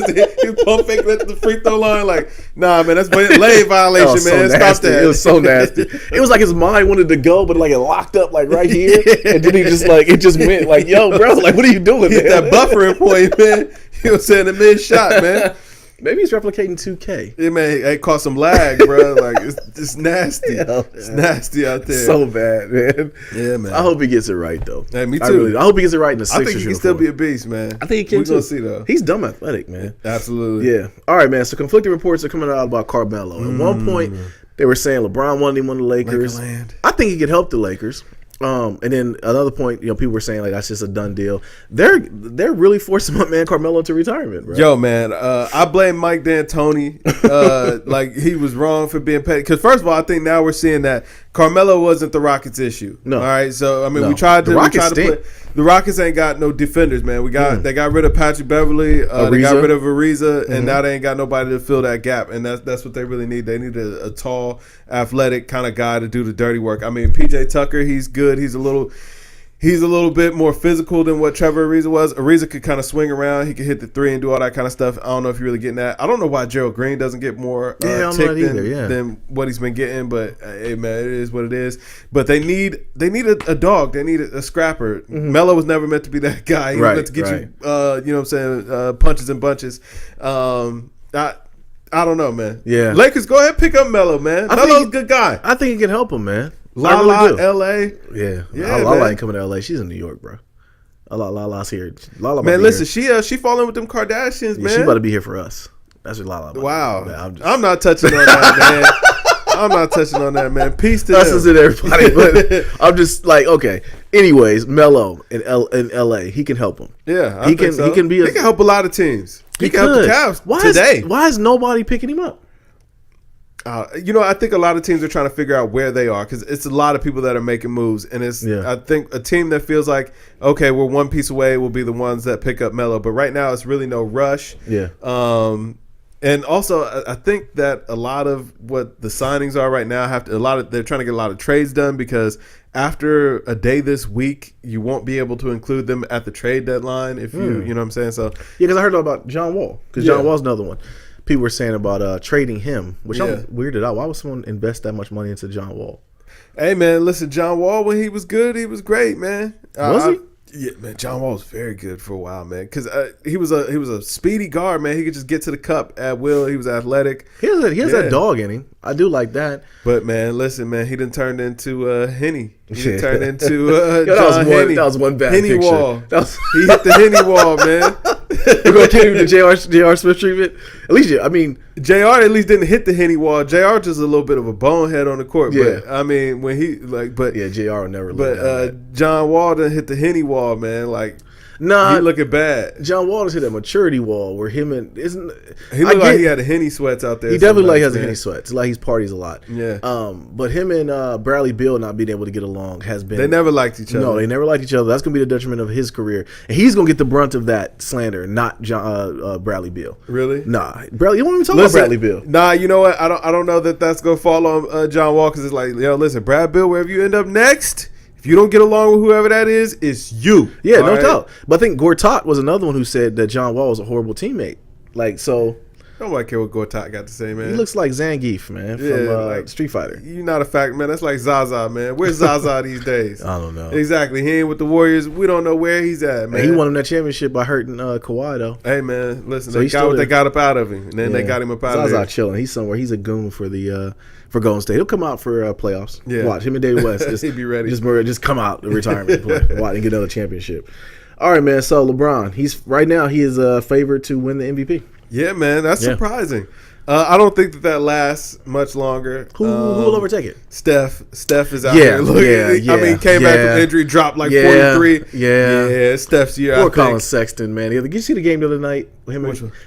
was pump faking at the free throw line. Like, nah, man, that's lane violation, man. Stop that. It was so nasty. It was like his mind wanted to go, but like it locked up like right here, and then he just like it just went like, yo, bro, like what are you doing? Hit that buffering point, man. You know what I'm saying? The mid shot, man. Maybe he's replicating 2K. Yeah, man, it caused some lag, bro. Like it's nasty. Yeah, it's nasty out there. So bad, man. Yeah, man. I hope he gets it right though. Hey, me too. I hope he gets it right in the Sixers. I think he can still be a beast, man. I think he can too. We're gonna see though. He's dumb athletic, man. Absolutely. Yeah. All right, man. So conflicting reports are coming out about Carmelo. At one point, they were saying LeBron wanted him on the Lakers. Lakerland. I think he could help the Lakers. And then another point, people were saying like that's just a done deal. They're really forcing my man Carmelo to retirement, bro. Yo, man, I blame Mike D'Antoni. Like he was wrong for being paid. Because first of all, I think now we're seeing that Carmelo wasn't the Rockets' issue. No. All right. So I mean, we tried to play. The Rockets ain't got no defenders, man. They got rid of Patrick Beverly. They got rid of Ariza, and now they ain't got nobody to fill that gap. And that's what they really need. They need a tall, athletic kind of guy to do the dirty work. I mean, PJ Tucker, he's good. He's a little bit more physical than what Trevor Ariza was. Ariza could kind of swing around. He could hit the three and do all that kind of stuff. I don't know if you're really getting that. I don't know why Gerald Green doesn't get more than what he's been getting. But hey, man, it is what it is. But they need a dog. They need a scrapper. Mm-hmm. Melo was never meant to be that guy. He was meant to get you, you know what I'm saying, punches and bunches. I don't know, man. Yeah. Lakers, go ahead and pick up Melo, man. Melo's a good guy. I think he can help him, man. L.A. Yeah. Lala ain't coming to L.A. She's in New York, bro. Lala's here. Lala, man, listen, she falling with them Kardashians, man. She about to be here for us. That's what Lala. Wow. I'm not touching on that, man. I'm not touching on that, man. Peace to us and everybody. But I'm just like, okay. Anyways, Melo in L.A. He can help him. Yeah, he can. So. He can help a lot of teams. He can help the Cavs today. Why is nobody picking him up? I think a lot of teams are trying to figure out where they are because it's a lot of people that are making moves, and I think a team that feels like, okay, we're one piece away will be the ones that pick up Melo. But right now, it's really no rush. Yeah. And also, I think that a lot of what the signings are right now they're trying to get a lot of trades done because after a day this week, you won't be able to include them at the trade deadline if you know what I'm saying. So because I heard about John Wall because John Wall's another one. People were saying about trading him, which I'm weirded out. Why would someone invest that much money into John Wall? Hey, man, listen, John Wall, when he was good, he was great, man. Was he? Yeah, man, John Wall was very good for a while, man. Because he was a speedy guard, man. He could just get to the cup at will. He was athletic. He has that dog in him. I do like that. But man, listen, man, he done turned into Henny. He done turned into John Henny. That was one bad Henny picture. Wall. He hit the Henny wall, man. We're going to take him to J.R. Smith treatment. At least, I mean, J.R. at least didn't hit the Henny wall. J.R. just a little bit of a bonehead on the court. Yeah. But I mean, when he J.R. will never. But John Wall didn't hit the Henny wall, man. Like. Nah, he looking bad. John Wall hit that maturity wall where him and he looked like he had a Henny sweats out there. He definitely has a Henny sweats. Like he parties a lot. Yeah. But him and Bradley Beal not being able to get along has been. They never liked each other. No, they never liked each other. That's gonna be the detriment of his career, and he's gonna get the brunt of that slander, not Bradley Beal. Really? Nah, Bradley. You won't even talk about Bradley Beal. Nah, you know what? I don't know that's gonna fall on John Wall because it's like, yo, listen, Brad Beal, wherever you end up next. If you don't get along with whoever that is, it's you. Yeah, no doubt. But I think Gortat was another one who said that John Wall was a horrible teammate. Like, so. Nobody care what Gortat got to say, man. He looks like Zangief, man, from Street Fighter. You're not a fact, man. That's like Zaza, man. Where's Zaza these days? I don't know. Exactly. He ain't with the Warriors. We don't know where he's at, man. And he won him that championship by hurting Kawhi, though. Hey, man, listen. So they got what they got up out of him, and then they got him up out of there. Zaza chilling. He's somewhere. He's a goon for the for Golden State. He'll come out for playoffs. Yeah. Watch him and David West. Just, he'd be ready. Just come out the retirement play. Watch and get another championship. All right, man. So LeBron, he is a favorite to win the MVP. Yeah, man. That's surprising. I don't think that lasts much longer. Who will overtake it? Steph is out here. I mean, came back from injury, dropped like 43. Yeah, Steph's year. Poor Colin Sexton, man. Did you see the game the other night?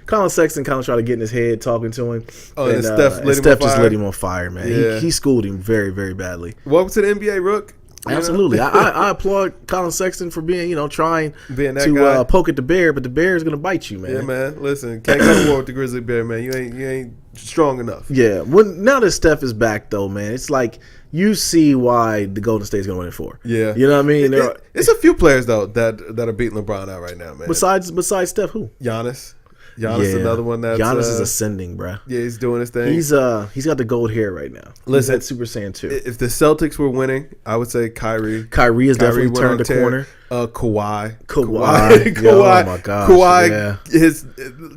Colin Sexton kind of tried to get in his head, talking to him. Oh, and Steph just lit him on fire, man. Yeah. He schooled him very, very badly. Welcome to the NBA, Rook. Absolutely. I applaud Colin Sexton for being, trying to poke at the bear, but the bear is going to bite you, man. Yeah, man. Listen, can't go to war with the grizzly bear, man. You ain't strong enough. Yeah. Now that Steph is back, though, man, it's like you see why the Golden State's going to win it for. Yeah. You know what I mean? It's a few players, though, that are beating LeBron out right now, man. Besides Steph, who? Giannis, another one that's Giannis is ascending, bro. Yeah, he's doing his thing. He's got the gold hair right now. Listen, he's at Super Saiyan 2. If the Celtics were winning, I would say Kyrie. Kyrie has definitely turned the corner. Kawhi. Oh my gosh. Kawhi. His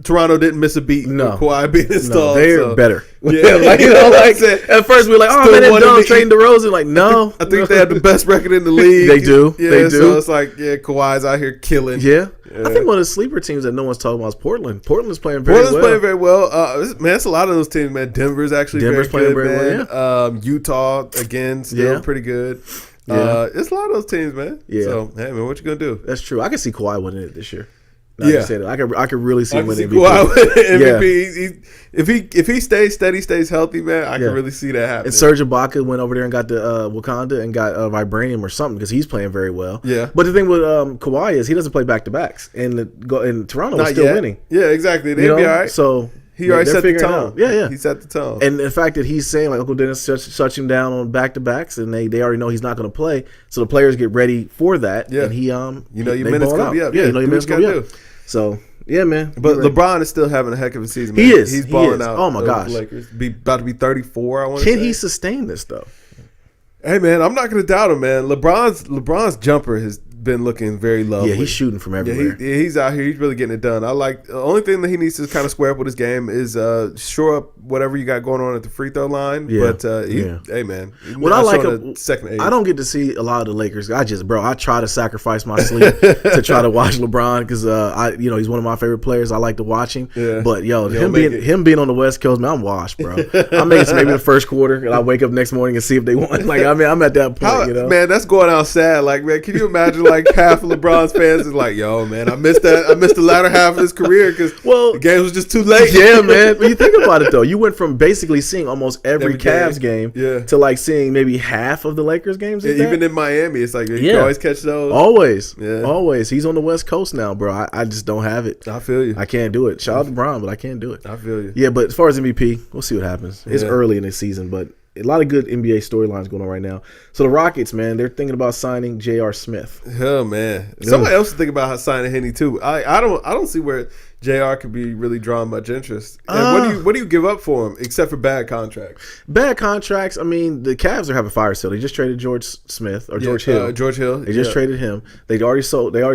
Toronto didn't miss a beat. No, Kawhi being installed. They're better. Yeah, at first we were like, oh man, they're done trading DeRozan. Like, no, I think they have the best record in the league. They do. Yeah, they do. So it's like, Kawhi's out here killing. Yeah. I think one of the sleeper teams that no one's talking about is Portland. Portland's playing very well. Man, it's a lot of those teams, man. Denver's playing very well. Yeah. Utah again, still pretty good. Yeah. It's a lot of those teams, man. Yeah. So, hey, man, what you gonna do? That's true. I can see Kawhi winning it this year. I could really see him winning MVP. MVP. If he stays steady, stays healthy, man, I can really see that happening. And Serge Ibaka went over there and got the Wakanda and got vibranium or something because he's playing very well. Yeah. But the thing with Kawhi is he doesn't play back to backs, and Toronto is still winning. Yeah, exactly. They'd be all right. So. He already set the tone. Yeah. He set the tone. And the fact that he's saying, like, Uncle Dennis shuts him down on back-to-backs, and they already know he's not going to play, so the players get ready for that. Yeah. And your minutes going to be up. Yeah, your minutes going to be up. So, yeah, man. But LeBron is still having a heck of a season, man. He is. He's balling out. Oh, my gosh. Lakers. About to be 34, I want to say. Can he sustain this, though? Hey, man, I'm not going to doubt him, man. LeBron's jumper has been looking very lovely. Yeah, he's shooting from everywhere. Yeah, he's out here. He's really getting it done. I like the only thing that he needs to kind of square up with his game is shore up whatever you got going on at the free throw line. Yeah. But hey, man, what I like, second I don't get to see a lot of the Lakers. I try to sacrifice my sleep to try to watch LeBron because he's one of my favorite players. I like to watch him. Yeah. But him being on the West Coast, man, I'm washed, bro. I make it to maybe the first quarter, and I wake up next morning and see if they won. Like, I mean, I'm at that point. Man, that's going out sad. Like, man, can you imagine? Like half of LeBron's fans is like, yo, man, I missed that. I missed the latter half of his career because the game was just too late. Yeah, man. But you think about it though, you went from basically seeing almost every Cavs game to like seeing maybe half of the Lakers games. Even in Miami, it's like you can always catch those. Always. He's on the West Coast now, bro. I just don't have it. I feel you. I can't do it. Shout out to LeBron, but I can't do it. I feel you. Yeah, but as far as MVP, we'll see what happens. It's early in the season, but a lot of good NBA storylines going on right now. So the Rockets, man, they're thinking about signing J.R. Smith. Oh man, somebody else is thinking about signing Henny too. I don't see where J.R. could be really drawing much interest. And what do you give up for him except for bad contracts? Bad contracts. I mean, the Cavs are having a fire sale. They just traded George Hill. George Hill. They just traded him. They already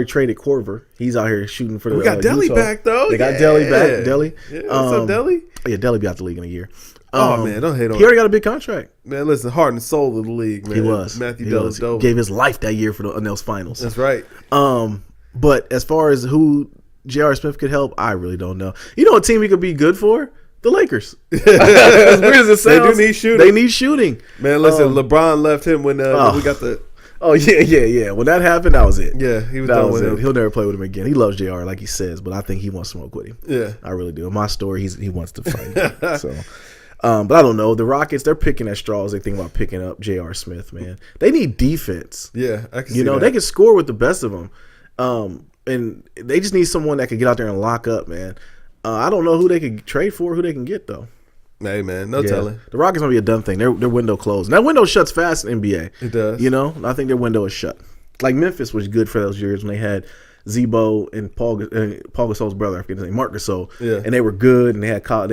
traded Korver. He's out here shooting for the. We got Delly Utah. back though. They got Delly back. Delly. Yeah, what's up, Delly? Yeah, Delly be out the league in a year. Oh man, don't hate on him. He already got a big contract. Man, listen, heart and soul of the league, man. He was. Matthew Dellavedova gave his life that year for the NL's finals. That's right. But as far as who J.R. Smith could help, I really don't know. You know what team he could be good for? The Lakers. As weird as it sounds, they do need shooting. They need shooting. Man, listen, LeBron left him when we got the. Oh yeah. When that happened, that was it. Yeah, he was done with him. He'll never play with him again. He loves JR, like he says, but I think he wants to smoke with him. Yeah, I really do. In my story, he wants to fight. So, but I don't know. The Rockets, they're picking at straws. They think about picking up J.R. Smith. Man, they need defense. Yeah, I can see that. They can score with the best of them, and they just need someone that can get out there and lock up. Man, I don't know who they could trade for, who they can get though. Hey man, no telling. The Rockets gonna be a done thing. Their window closed. And that window shuts fast in NBA. It does. I think their window is shut. Like Memphis was good for those years when they had Zebo and Paul Gasol's brother, I forget his name, Marc Gasol. Yeah. And they were good, and they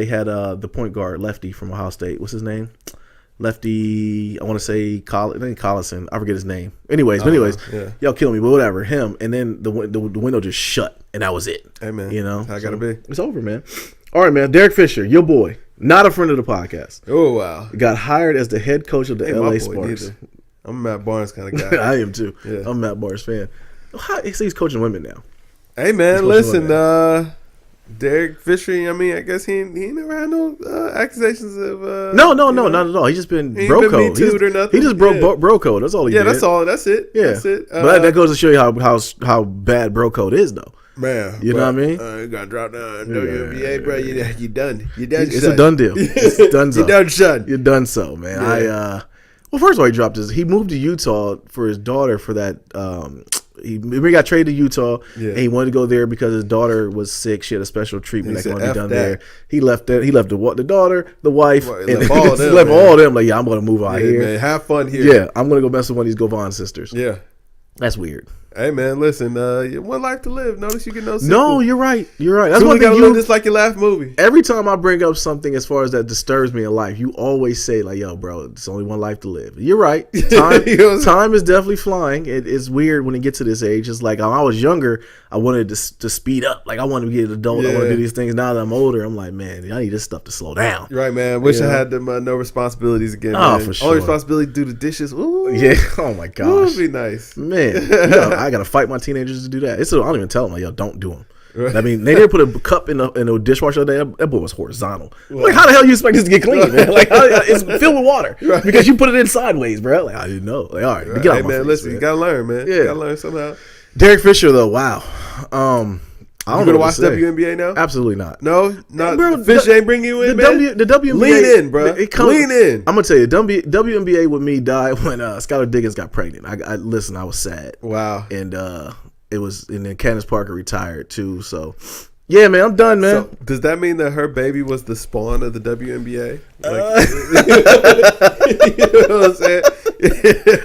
had the point guard lefty from Ohio State. What's his name? Lefty, I want to say Collison. I forget his name. Anyways, yeah. Y'all kill me, but whatever. Him, and then the window just shut, and that was it. Hey man, I gotta be. It's over, man. All right, man. Derek Fisher, your boy. Not a friend of the podcast. Oh, wow. Got hired as the head coach of the LA Sparks. Neither. I'm a Matt Barnes kind of guy. I am too. Yeah. I'm a Matt Barnes fan. He's coaching women now. Hey, man, listen. Derek Fisher, I mean, I guess he never had no accusations of... No, not at all. He's just been bro code. He just broke bro code. That's all he did. Yeah, that's all. That's it. Yeah. That's it. But that goes to show you how bad bro code is, though. Man, you know what I mean? You got to drop down WNBA, bro. You done. It's a done deal. It's done so. You done, son. You're done so, man. Yeah. Well, first of all, he moved to Utah for his daughter for that. He got traded to Utah, and he wanted to go there because his daughter was sick. She had a special treatment that could be done there. He left that. He left the daughter, the wife, and all of them. Like, I'm going to move out here. Man, have fun here. Yeah, I'm going to go mess with one of these Govan sisters. Yeah. That's weird. Hey man, listen. One life to live. Notice you get no sequel. No, you're right. That's one thing. Live this like your last movie. Every time I bring up something as far as that disturbs me in life, you always say like, "Yo, bro, it's only one life to live." You're right. Time is definitely flying. It's weird when it gets to this age. It's like when I was younger, I wanted to speed up. Like I wanted to be an adult. I want to do these things. Now that I'm older, I'm like, man, I need this stuff to slow down. Right, man. Wish I had them no responsibility again. Oh, man. for sure. Only responsibility to do the dishes. Ooh. Yeah. Oh my gosh. Ooh, it'd be nice, man. I gotta fight my teenagers to do that. I don't even tell them like, yo, don't do them. Right. I mean, they didn't put a cup in a dishwasher the other day. That boy was horizontal. Well, like, how the hell you expect this to get clean, man? Like, it's filled with water because you put it in sideways, bro. Like, I didn't know. Like, all right, get out my face, listen, you gotta learn, man. Yeah, you gotta learn somehow. Derek Fisher, though, wow. I don't know. Watch WNBA now? Absolutely not. No, not. Bro, Fish ain't bring you in, man. The WNBA, lean in, bro. Lean in. I'm gonna tell you, WNBA with me died when Skylar Diggins got pregnant. I was sad. Wow. And and then Candace Parker retired too. So, yeah, man, I'm done, man. So, does that mean that her baby was the spawn of the WNBA? You know what I'm saying?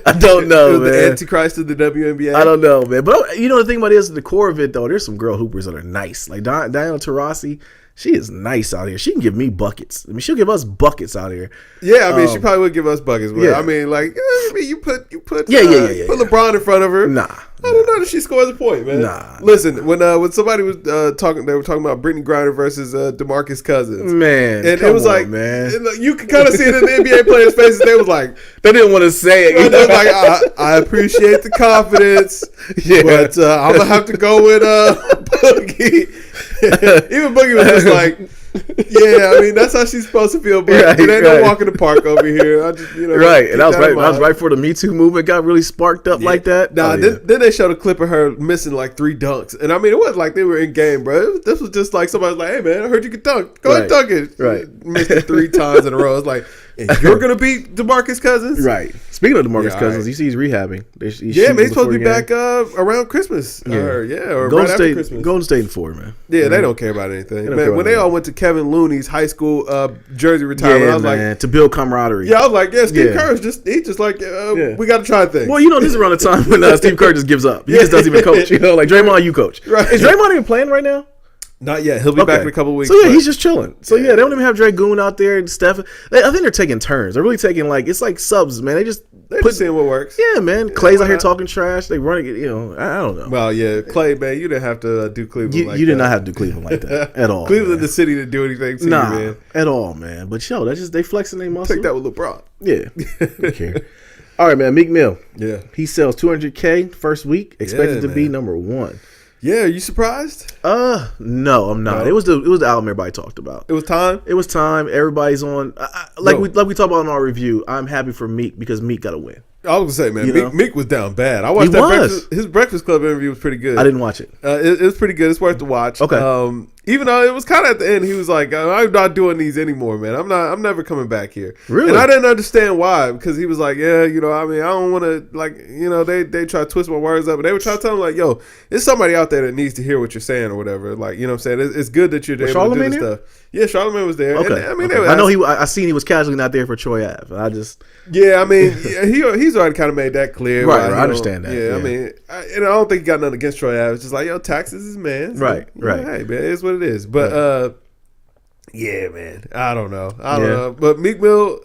I don't know, man. The Antichrist of the WNBA. I don't know, man. But the thing about it is, the core of it though, there's some girl hoopers that are nice. Like Diana Taurasi, she is nice out here. She can give me buckets. I mean, she'll give us buckets out here. Yeah, I mean, she probably would give us buckets. But I mean, like, you put yeah. LeBron in front of her. Nah. I don't know that she scores a point, man. Nah. Listen, when somebody was talking, they were talking about Brittany Griner versus DeMarcus Cousins. Man, and it was like, man, you could kind of see it in the NBA players' faces. They was like, they didn't want to say it. They was like, I appreciate the confidence, but I'm gonna have to go with Boogie. Even Boogie was just like, yeah, I mean that's how she's supposed to feel, but it ain't no walk in the park over here. I just, right, and that was right before the Me Too movement got really sparked up like that. Nah, then they showed a clip of her missing like 3 dunks, and I mean it wasn't like they were in game, bro. This was just like somebody was like, "Hey man, I heard you could dunk. Go ahead and dunk it." Right, missed it 3 times in a row. It's like, and you're gonna beat DeMarcus Cousins, right? Speaking of DeMarcus Cousins, you see he's rehabbing. He's supposed to be back around Christmas. Or right after Christmas. Golden State and 4, man. Yeah, they don't care about anything. Man, when they all went to Kevin Looney's high school jersey retirement, I was like, to build camaraderie. Yeah, I was like, Steve Kerr's just like, we got to try things. Well, this is around the time when Steve Kerr just gives up. He just doesn't even coach. Like Draymond, you coach. Right. Is Draymond even playing right now? Not yet. He'll be back in a couple weeks. So he's just chilling. So they don't even have Dragoon out there and Steph. I think they're taking turns. They're really taking it's like subs, man. They're just seeing what works. Yeah, man. Clay's out here talking trash. They running it. I don't know. Well, yeah, Clay, man, you didn't have to do Cleveland. You did not have to do Cleveland like that at all. Cleveland, the city, to do anything to you, man. At all, man. But that's just they flexing their muscle. Take that with LeBron. Yeah, don't care. All right, man. Meek Mill. Yeah, he sells $200K first week, expected to be number 1. Yeah, are you surprised? No, I'm not. No. It was the album everybody talked about. It was time. It was time. Everybody's on. We talked about in our review. I'm happy for Meek because Meek got a win. I was gonna say, man, Meek was down bad. I watched his Breakfast Club interview was pretty good. I didn't watch it. It was pretty good. It's worth the watch. Okay. Even though it was kind of at the end, he was like, "I'm not doing these anymore, man. I'm never coming back here." Really? And I didn't understand why, because he was like, "Yeah, I don't want to they try to twist my words up, but they were trying to tell him like, yo, there's somebody out there that needs to hear what you're saying or whatever. Like, you know what I'm saying? It's good that you're able to do this stuff." Yeah, Charlamagne was there. Okay. And, I know I seen he was casually not there for Troy Ave. He's already kind of made that clear. Right, I understand that. Yeah. I don't think he got nothing against Troy Ave. It's just like, yo, taxes is man. So, right. Hey, man, it's what it is. But yeah, man, I don't know. But Meek Mill,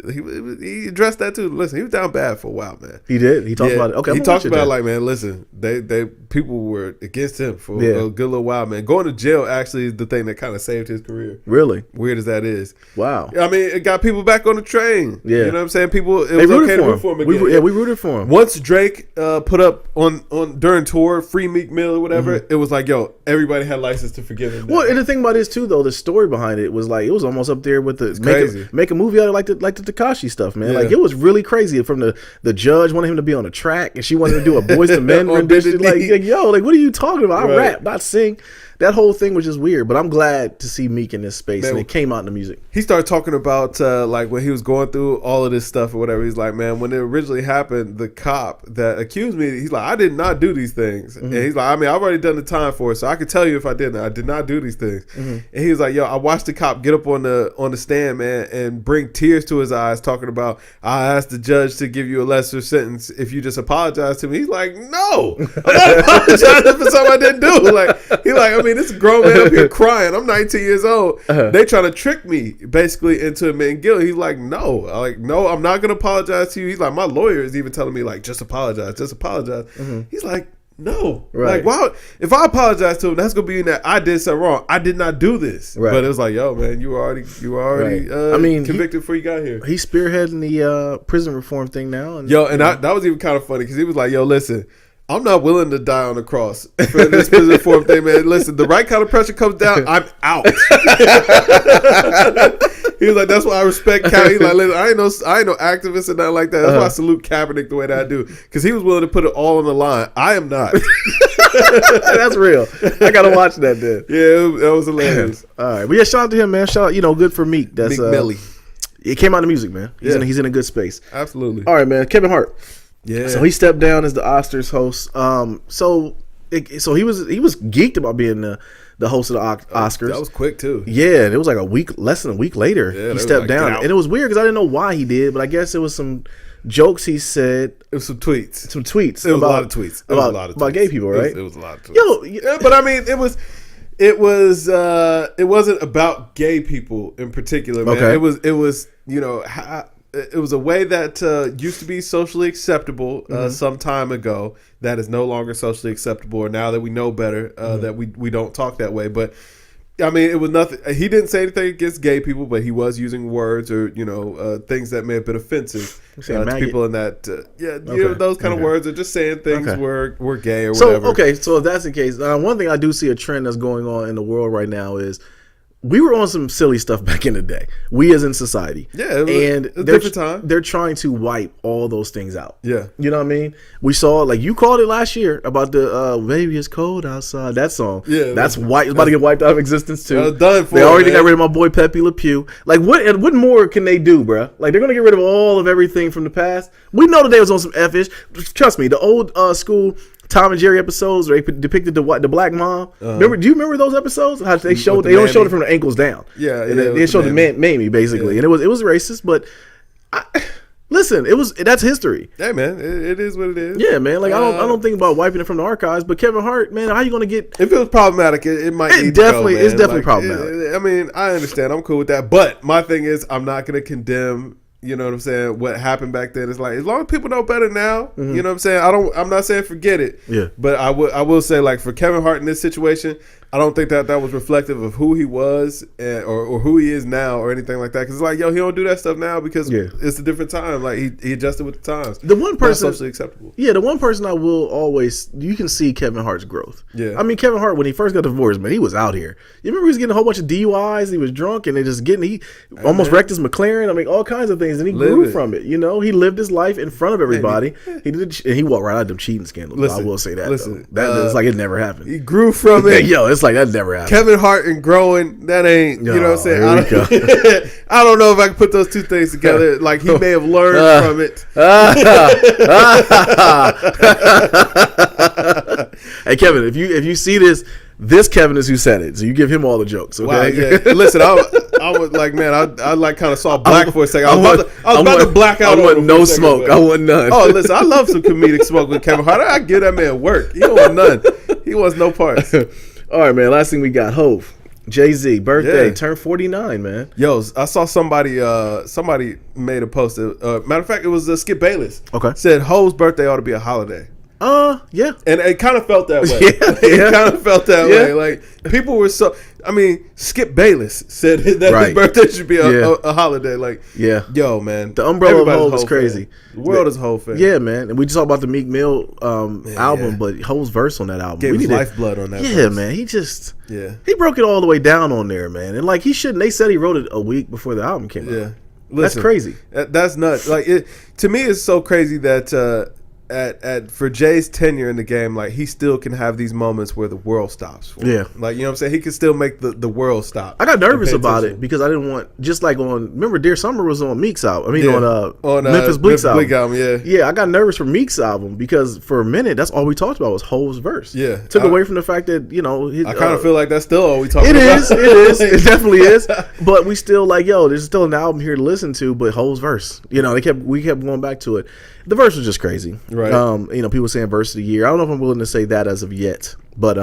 he addressed that too. Listen, he was down bad for a while, man. He did. He talked about it. Okay, he talked about like, man, listen, they people were against him for a good little while, man. Going to jail actually is the thing that kind of saved his career. Really, weird as that is. Wow. I mean, it got people back on the train. Yeah, you know what I'm saying. People, they was okay to root for him again. We rooted for him. Once Drake put up on during tour Free Meek Mill or whatever, it was like, yo, everybody had license to forgive him. Well, and the thing about this too, though, the story behind it was like it was almost up there with the make a movie out of like the Tekashi stuff, man. Like it was really crazy. From the judge wanted him to be on the track, and she wanted to do a Boyz II Men rendition. Like, yo, like what are you talking about? I rap, not sing. That whole thing was just weird, but I'm glad to see Meek in this space, man, and it came out in the music. He started talking about like when he was going through all of this stuff or whatever. He's like, man, when it originally happened, the cop that accused me, he's like, I did not do these things. And he's like, I mean, I've already done the time for it, so I can tell you if I didn't. I did not do these things. And he was like, yo, I watched the cop get up on the stand, man, and bring tears to his eyes, talking about, I asked the judge to give you a lesser sentence if you just apologize to me. He's like, no, I'm not apologizing for something I didn't do. Like, he like, I mean, this grown man up here crying. I'm 19 years old. They trying to trick me basically into admitting guilt. He's like, no, I'm not gonna apologize to you. He's like, my lawyer is even telling me like, just apologize. He's like, no, like, why? If I apologize to him, that's gonna be in that I did something wrong. I did not do this. But it was like, yo, man, you were already I mean, convicted before you got here. He's spearheading the prison reform thing now. And that was even kind of funny because he was like, yo, listen, I'm not willing to die on the cross for this prison reform thing, man. Listen, the right kind of pressure comes down, I'm out. He was like, that's why I respect Kaepernick. He's like, listen, I ain't no activist and nothing like that. That's why I salute Kaepernick the way that I do, because he was willing to put it all on the line. I am not. That's real. I gotta watch that then. Yeah, that was hilarious. All right, but yeah, shout out to him, man. Shout out, good for Meek. That's Meek Millie. It came out in the music, man. He's in a good space. Absolutely. All right, man. Kevin Hart. Yeah. So he stepped down as the Oscars host. So he was geeked about being the host of the Oscars. That was quick too. Yeah, and it was like less than a week later he stepped down, and it was weird because I didn't know why he did, but I guess it was some jokes he said. It was some tweets. It was a lot of tweets. About gay people, right? It was a lot of tweets. But I mean, it wasn't about gay people in particular, man. Okay. It was it was a way that used to be socially acceptable some time ago that is no longer socially acceptable, or now that we know better that we don't talk that way. But I mean, it was nothing. He didn't say anything against gay people, but he was using words or things that may have been offensive to people in that. Those kind of words, or just saying things were gay or whatever. So if that's the case, one thing I do see a trend that's going on in the world right now is, we were on some silly stuff back in the day. We as in society. Yeah, it was a different time. They're trying to wipe all those things out. Yeah. You know what I mean? We saw, like, you called it last year about the Baby It's Cold Outside. That song. Yeah. It's about to get wiped out of existence too. Done for they already got rid of my boy Pepe Le Pew. Like, what more can they do, bruh? Like, they're going to get rid of all of everything from the past. We know that they was on some F-ish. Trust me, the old school Tom and Jerry episodes where they depicted the black mom. Do you remember those episodes? How they showed they only showed it from the ankles down. Yeah, they showed the mammy basically, and it was racist. But listen, that's history. Hey man, it is what it is. Yeah, man. Like I don't think about wiping it from the archives. But Kevin Hart, man, how you gonna get? If it was problematic, it might. It's definitely problematic. I mean, I understand. I'm cool with that. But my thing is, I'm not gonna condemn. You know what I'm saying? What happened back then is like, as long as people know better now, you know what I'm saying? I'm not saying forget it. Yeah. But I will say, like, for Kevin Hart in this situation, I don't think that was reflective of who he was or who he is now or anything like that. Because it's like, yo, he don't do that stuff now because it's a different time. Like he adjusted with the times. The one person socially acceptable. Yeah, the one person I will always, you can see Kevin Hart's growth. Yeah, I mean, Kevin Hart, when he first got divorced, man, he was out here. You remember he was getting a whole bunch of DUIs. He was drunk and he almost wrecked his McLaren. I mean, all kinds of things, and he grew from it. You know, he lived his life in front of everybody. He walked right out of them cheating scandals. I will say that. It's like it never happened. He grew from it. Yo, it's like that never happened. Kevin Hart and growing, that ain't, you know what I'm saying? I don't know if I can put those two things together. Like, he may have learned from it. Hey, Kevin, if you see this Kevin is who said it, so you give him all the jokes, okay? Wow, yeah. Listen, I was like, man, I like kind of saw black for a second. I was about to black out. I want no smoke. I want none. Oh, listen, I love some comedic smoke with Kevin Hart. I give that man work. He don't want none. He wants no parts. All right, man. Last thing we got, Hov, Jay-Z, birthday, turned 49, man. Yo, I saw somebody made a post. Matter of fact, it was Skip Bayless. Okay. Said Hov's birthday ought to be a holiday. Yeah. And it kind of felt that way. It kind of felt that way. Like, people were Skip Bayless said that his birthday should be a holiday. Like, yo, man. The umbrella of Hov is crazy. The world is Hov fan. Yeah, man. And we just talked about the Meek Mill album, but Hov's verse on that album. Gave his lifeblood on that verse. Man. He broke it all the way down on there, man. And, like, he shouldn't. They said he wrote it a week before the album came out. Listen, that's crazy. That's nuts. Like, to me, it's so crazy that for Jay's tenure in the game, like, he still can have these moments where the world stops for him. Like, you know what I'm saying? He can still make the world stop. I got nervous about it because I didn't want, just like remember Dear Summer was on Meek's album. I mean, on Memphis Bleek's album. Yeah, I got nervous for Meek's album because for a minute, that's all we talked about was Hov's verse. Yeah. Took away from the fact that, you know. I kind of feel like that's still all we talk about. It is. It definitely is. But we still like, yo, there's still an album here to listen to, but Hov's verse. You know, we kept going back to it. The verse was just crazy. Right. You know, people saying verse of the year. I don't know if I'm willing to say that as of yet, but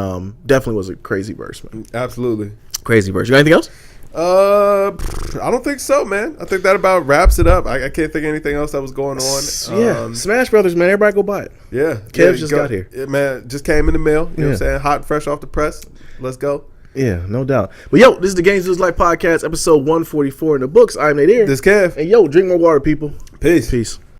definitely was a crazy verse, man. Absolutely. Crazy verse. You got anything else? I don't think so, man. I think that about wraps it up. I can't think of anything else that was going on. Smash Brothers, man. Everybody go buy it. Yeah. Kev just got here. Man, just came in the mail. You know what I'm saying? Hot and fresh off the press. Let's go. Yeah, no doubt. But yo, this is the GamesMusicLyfe podcast, episode 144 in the books. I'm Nate Air. This Kev. And yo, drink more water, people. Peace.